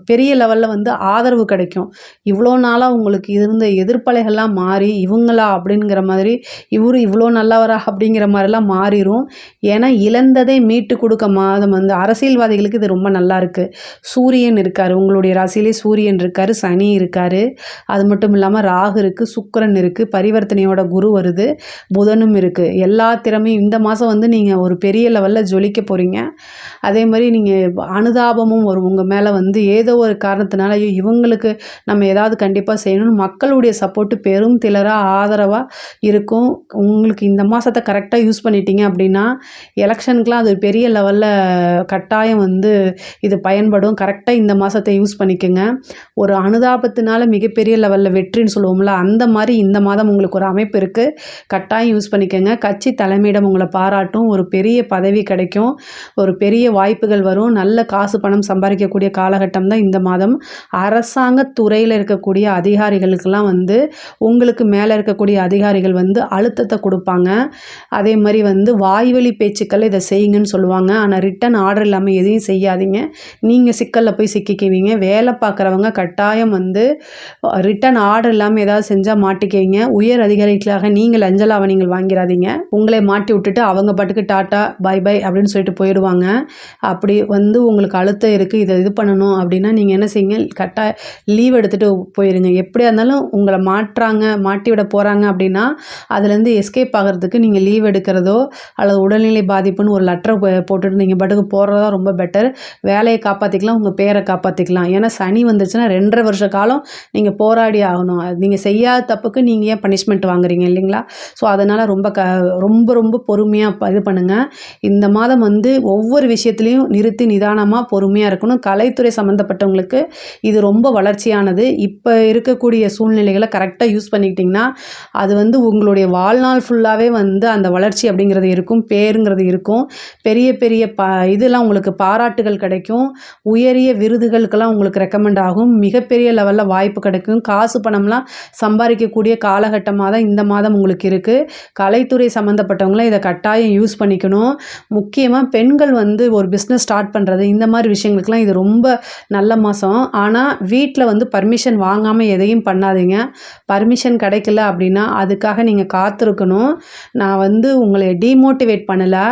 பெரிய லெவலில் வந்து ஆதரவு கிடைக்கும். இவ்வளோ நாளாக உங்களுக்கு இருந்த எதிர்ப்பலைகள்லாம் மாறி இவங்களா அப்படிங்கிற மாதிரி, இவரு இவ்வளோ நல்லவரா அப்படிங்கிற மாதிரிலாம் மாறிடும். ஏன்னா இழந்ததை மீட்டு கொடுக்க மாதம் வந்து அரசியல்வாதிகளுக்கு இது ரொம்ப நல்லா இருக்குது. சூரியன் இருக்கார், உங்களுடைய ராசியிலே சூரியன் இருக்கார், சனி இருக்கார், அது மட்டும் இல்லாமல் ராகு இருக்குது, சுக்கிரன் இருக்குது, பரிவர்த்தனையோட குரு வருது, புதனும் இருக்குது. எல்லா திறமையும் இந்த மாதம் வந்து நீங்கள் ஒரு பெரிய லெவலில் ஜொலிக்க போகிறீங்க. அதே மாதிரி நீங்கள் அனுதாபமும் வரும் உங்கள் மேலே. வந்து ஏதோ ஒரு காரணத்தினால ஐயோ இவங்களுக்கு நம்ம ஏதாவது கண்டிப்பாக செய்யணும்னு மக்களுடைய சப்போர்ட்டு பெரும் திலராக ஆதரவாக இருக்கும். உங்களுக்கு இந்த மாதத்தை கரெக்டாக யூஸ் பண்ணிட்டீங்க அப்படின்னா எலெக்ஷனுக்குலாம் அது பெரிய லெவலில் கட்டாயம் வந்து இது பயன்படும். கரெக்டாக இந்த மாதத்தை யூஸ் பண்ணிக்கோங்க. ஒரு அனுதாபத்தினால மிகப்பெரிய லெவலில் வெற்றின்னு சொல்லுவோம்ல, அந்த மாதிரி இந்த மாதம் உங்களுக்கு ஒரு அமைப்பு இருக்குது. கட்டாயம் யூஸ் பண்ணிக்கோங்க. கட்சி தலைமையிடம் உங்களை பாராட்டும். ஒரு பெரிய பதவி கிடைக்கும். ஒரு பெரிய வாய்ப்புகள் வரும். நல்ல காசு பணம் சம்பாதிக்கக்கூடிய காலகட்டம் தான் இந்த மாதம். அரசாங்க துறையில் இருக்கக்கூடிய அதிகாரிகளுக்கெல்லாம் வந்து உங்களுக்கு மேலே இருக்கக்கூடிய அதிகாரிகள் வந்து அழுத்தத்தை கொடுப்பாங்க. அதே மாதிரி வந்து வாய்வழி பேச்சுக்கள் இதை செய்யுங்கன்னு சொல்லுவாங்க. ஆனால் ரிட்டன் ஆர்டர் இல்லாமல் எதையும் செய்யாதீங்க. நீங்கள் சிக்கலில் போய் சிக்கிக்குவீங்க. வேலை பார்க்குறவங்க கட்டாயம் வந்து ரிட்டன் ஆர்டர் இல்லாமல் ஏதாவது செஞ்சால் மாட்டிக்குவீங்க. உயர் அதிகாரிகளாக நீங்கள் லஞ்சலாவை நீங்கள் வாங்கிறாதீங்க. உங்களை மாட்டி விட்டுட்டு அவங்க பாட்டுக்கு டாட்டா பை பை அப்படின்னு சொல்லிட்டு போயிடுவாங்க. அப்படி வந்து உங்களுக்கு அழுத்தம் இருக்குது, இதை இது பண்ணணும் அப்படின்னா நீங்கள் என்ன செய்யுங்க, லீவ் எடுத்துகிட்டு போயிடுங்க. எப்படியா இருந்தாலும் உங்களை மாட்டி விட போகிறாங்க அப்படின்னா அதுலேருந்து எஸ்கேப் ஆகிறதுக்கு நீங்கள் லீவ் எடுக்கிறதோ அல்லது உடல்நிலை பாதிப்புன்னு ஒரு லெட்டரை போட்டுட்டு நீங்கள் பாட்டுக்கு போகிறதா ரொம்ப பெட்டர். வேலையை காப்பாற்றிக்கலாம், உங்கள் பேரை காப்பாற்றிக்கலாம். ஏன்னா சனி வந்துச்சுன்னா 2.5 வருஷ காலம் நீங்கள் போராடி ஆகணும். நீங்கள் செய்யாத தப்புக்கு நீங்கள் ஏன் பனிஷ்மெண்ட் வாங்குறீங்க இல்லைங்களா? ஸோ அதனால் ரொம்ப ரொம்ப பொறுமையாக இது பண்ணுங்கள். இந்த மாதம் வந்து ஒவ்வொரு விஷயத்துலையும் நிறுத்தி நிதானமாக பொறுமையாக இருக்கணும். கலைத்துறை சம்மந்தப்பட்டவங்களுக்கு இது ரொம்ப வளர்ச்சியானது. இப்போ இருக்கக்கூடிய சூழ்நிலைகளை கரெக்டாக யூஸ் பண்ணிக்கிட்டிங்கன்னா அது வந்து உங்களுடைய வாழ்நாள் ஃபுல்லாகவே வந்து அந்த வளர்ச்சி அப்படிங்கிறது இருக்கும், பேருங்கிறது இருக்கும். பெரிய பெரிய இதெல்லாம் உங்களுக்கு பாராட்டுகள் கிடைக்கும். உயரிய விருதுகளுக்கெல்லாம் உங்களுக்கு ரெக்கமெண்ட் ஆகும். மிகப்பெரிய லெவலில் வாய்ப்பு கிடைக்கும். காசு பணம்லாம் சம்பாதிக்கக்கூடிய காலகட்டமாக தான் இந்த மாதம் உங்களுக்கு இருக்குது. கலைத்துறை சம்மந்தப்பட்டவங்களாம் இதை கட்டாயம் யூஸ் பண்ணிக்கணும். முக்கியமாக பெண்கள் வந்து ஒரு பிஸ்னஸ் ஸ்டார்ட் பண்ணுறது இந்த மாதிரி விஷயங்களுக்கெல்லாம் இது ரொம்ப நல்ல மாதம். ஆனால் வீட்டில் வந்து பர்மிஷன் வாங்காமல் எதையும் பண்ணாதீங்க. பர்மிஷன் கிடைக்கல அப்படின்னா அதுக்காக நீங்கள் காத்திருக்கணும். நான் வந்து உங்களை டீமோட்டிவேட் பண்ணலை.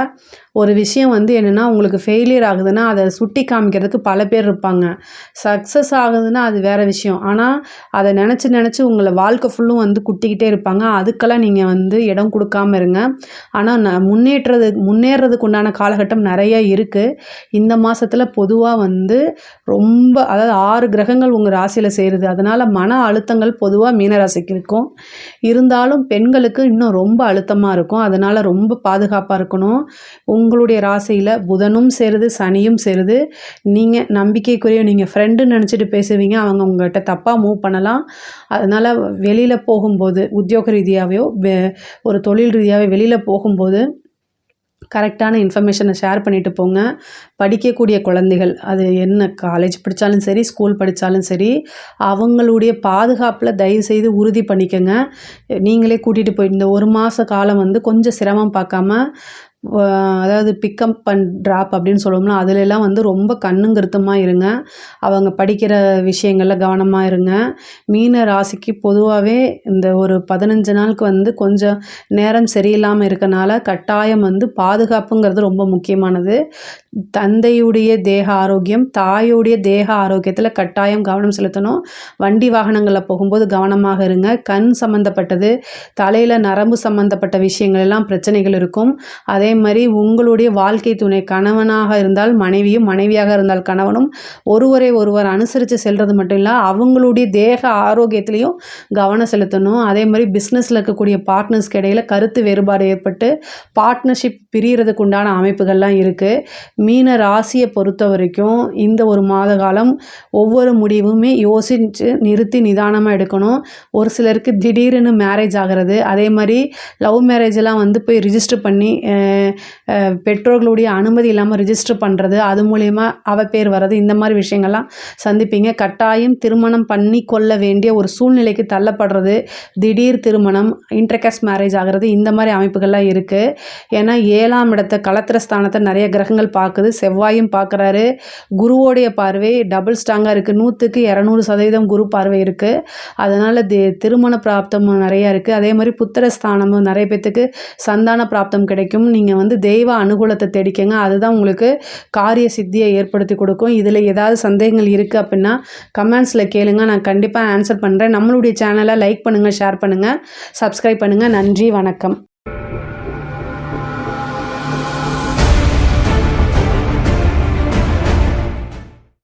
ஒரு விஷயம் வந்து என்னென்னா, உங்களுக்கு ஃபெயிலியர் ஆகுதுன்னா அதை சுட்டி காமிக்கிறதுக்கு பல பேர் இருப்பாங்க. சக்ஸஸ் ஆகுதுன்னா அது வேறு விஷயம். ஆனால் அதை நினச்சி உங்களை வாழ்க்கை ஃபுல்லும் வந்து குட்டிக்கிட்டே இருப்பாங்க. அதுக்கெல்லாம் நீங்கள் வந்து இடம் கொடுக்காமல் இருங்க. ஆனால் முன்னேறதுக்கு உண்டான காலகட்டம் நிறைய இருக்குது. இந்த மாதத்தில் பொதுவாக வந்து ரொம்ப, அதாவது 6 கிரகங்கள் உங்கள் ராசியில் சேருது. அதனால் மன அழுத்தங்கள் பொதுவாக மீனராசிக்கு இருக்கும். இருந்தாலும் பெண்களுக்கு இன்னும் ரொம்ப அழுத்தமாக இருக்கும். அதனால் ரொம்ப பாதுகாப்பாக இருக்கணும். உங்களுடைய ராசியில் புதனும் சேருது, சனியும் சேருது. நீங்கள் நம்பிக்கைக்குரிய நீங்கள் ஃப்ரெண்டுன்னு நினச்சிட்டு பேசுவீங்க, அவங்க உங்கள்கிட்ட தப்பாக மூவ் பண்ணலாம். அதனால் வெளியில் போகும்போது உத்தியோக ரீதியாகவோ ஒரு தொழில் ரீதியாகவே வெளியில் போகும்போது கரெக்டான இன்ஃபர்மேஷனை ஷேர் பண்ணிட்டு போங்க. படிக்கக்கூடிய குழந்தைகள், அது என்ன காலேஜ் படித்தாலும் சரி, ஸ்கூல் படித்தாலும் சரி, அவங்களுடைய பாதுகாப்பில் தயவுசெய்து உறுதி பண்ணிக்கோங்க. நீங்களே கூட்டிகிட்டு போய் இந்த ஒரு மாத காலம் வந்து கொஞ்சம் சிரமம் பார்க்காம அதாவது பிக்கப் அண்ட் ட்ராப் அப்படின்னு சொல்லுவோம்ல, அதுலலாம் வந்து ரொம்ப கண்ணும் கருத்துமாக இருங்க. அவங்க படிக்கிற விஷயங்கள்ல கவனமாக இருங்க. மீன ராசிக்கு பொதுவாகவே இந்த ஒரு 15 நாளுக்கு வந்து கொஞ்சம் நேரம் சரியில்லாமல் இருக்கனால கட்டாயம் வந்து பாதுகாப்புங்கிறது ரொம்ப முக்கியமானது. தந்தையுடைய தேக ஆரோக்கியம், தாயுடைய தேக ஆரோக்கியத்தில் கட்டாயம் கவனம் செலுத்தணும். வண்டி வாகனங்களில் போகும்போது கவனமாக இருங்க. கண் சம்மந்தப்பட்டது, தலையில் நரம்பு சம்மந்தப்பட்ட விஷயங்கள் எல்லாம் பிரச்சனைகள் இருக்கும். அதே மாதிரி உங்களுடைய வாழ்க்கை துணை கணவனாக இருந்தால் மனைவியும், மனைவியாக இருந்தால் கணவனும் ஒருவரை ஒருவர் அனுசரித்து செல்வது மட்டும் இல்லை, அவங்களுடைய தேக ஆரோக்கியத்திலையும் கவனம் செலுத்தணும். அதே மாதிரி பிஸ்னஸில் இருக்கக்கூடிய பார்ட்னர்ஸ்க்கு இடையில் கருத்து வேறுபாடு ஏற்பட்டு பார்ட்னர்ஷிப் பிரியறதுக்கு உண்டான அமைப்புகள்லாம் இருக்குது. மீன ராசியை பொறுத்த வரைக்கும் இந்த ஒரு மாத காலம் ஒவ்வொரு முடிவுமே யோசித்து நிறுத்தி நிதானமாக எடுக்கணும். ஒரு சிலருக்கு திடீர்னு மேரேஜ் ஆகிறது, அதே மாதிரி லவ் மேரேஜெல்லாம் வந்து போய் ரிஜிஸ்டர் பண்ணி பெற்றோர்களுடைய அனுமதி இல்லாமல் ரிஜிஸ்டர் பண்ணுறது, அது மூலயமா பேர் வர்றது, இந்த மாதிரி விஷயங்கள்லாம் சந்திப்பீங்க. கட்டாயம் திருமணம் பண்ணி கொள்ள வேண்டிய ஒரு சூழ்நிலைக்கு தள்ளப்படுறது, திடீர் திருமணம், இன்டர்காஸ்ட் மேரேஜ் ஆகிறது, இந்த மாதிரி அமைப்புகள்லாம் இருக்குது. ஏன்னா 7ஆம் இடத்தை களத்திரஸ்தானத்தை நிறைய கிரகங்கள் பார்க்குது. செவ்வாயும் பார்க்குறாரு. குருவோடைய பார்வை டபுள் ஸ்ட்ராங்காக இருக்குது. 100க்கு 200% குரு பார்வை இருக்குது. அதனால் திருமண பிராப்தம் நிறையா இருக்குது. அதே மாதிரி புத்திரஸ்தானமும் நிறைய பேர்த்துக்கு சந்தான பிராப்தம் கிடைக்கும். நீங்கள் வந்து தெய்வ அனுகூலத்தை தேடிக்கங்க. அதுதான் உங்களுக்கு காரிய சித்தியை ஏற்படுத்தி கொடுக்கும். இதில் ஏதாவது சந்தேகங்கள் இருக்குது அப்படின்னா கமெண்ட்ஸில் கேளுங்க, நான் கண்டிப்பாக ஆன்சர் பண்ணுறேன். நம்மளுடைய சேனலை லைக் பண்ணுங்கள், ஷேர் பண்ணுங்கள், சப்ஸ்கிரைப் பண்ணுங்கள். நன்றி, வணக்கம்.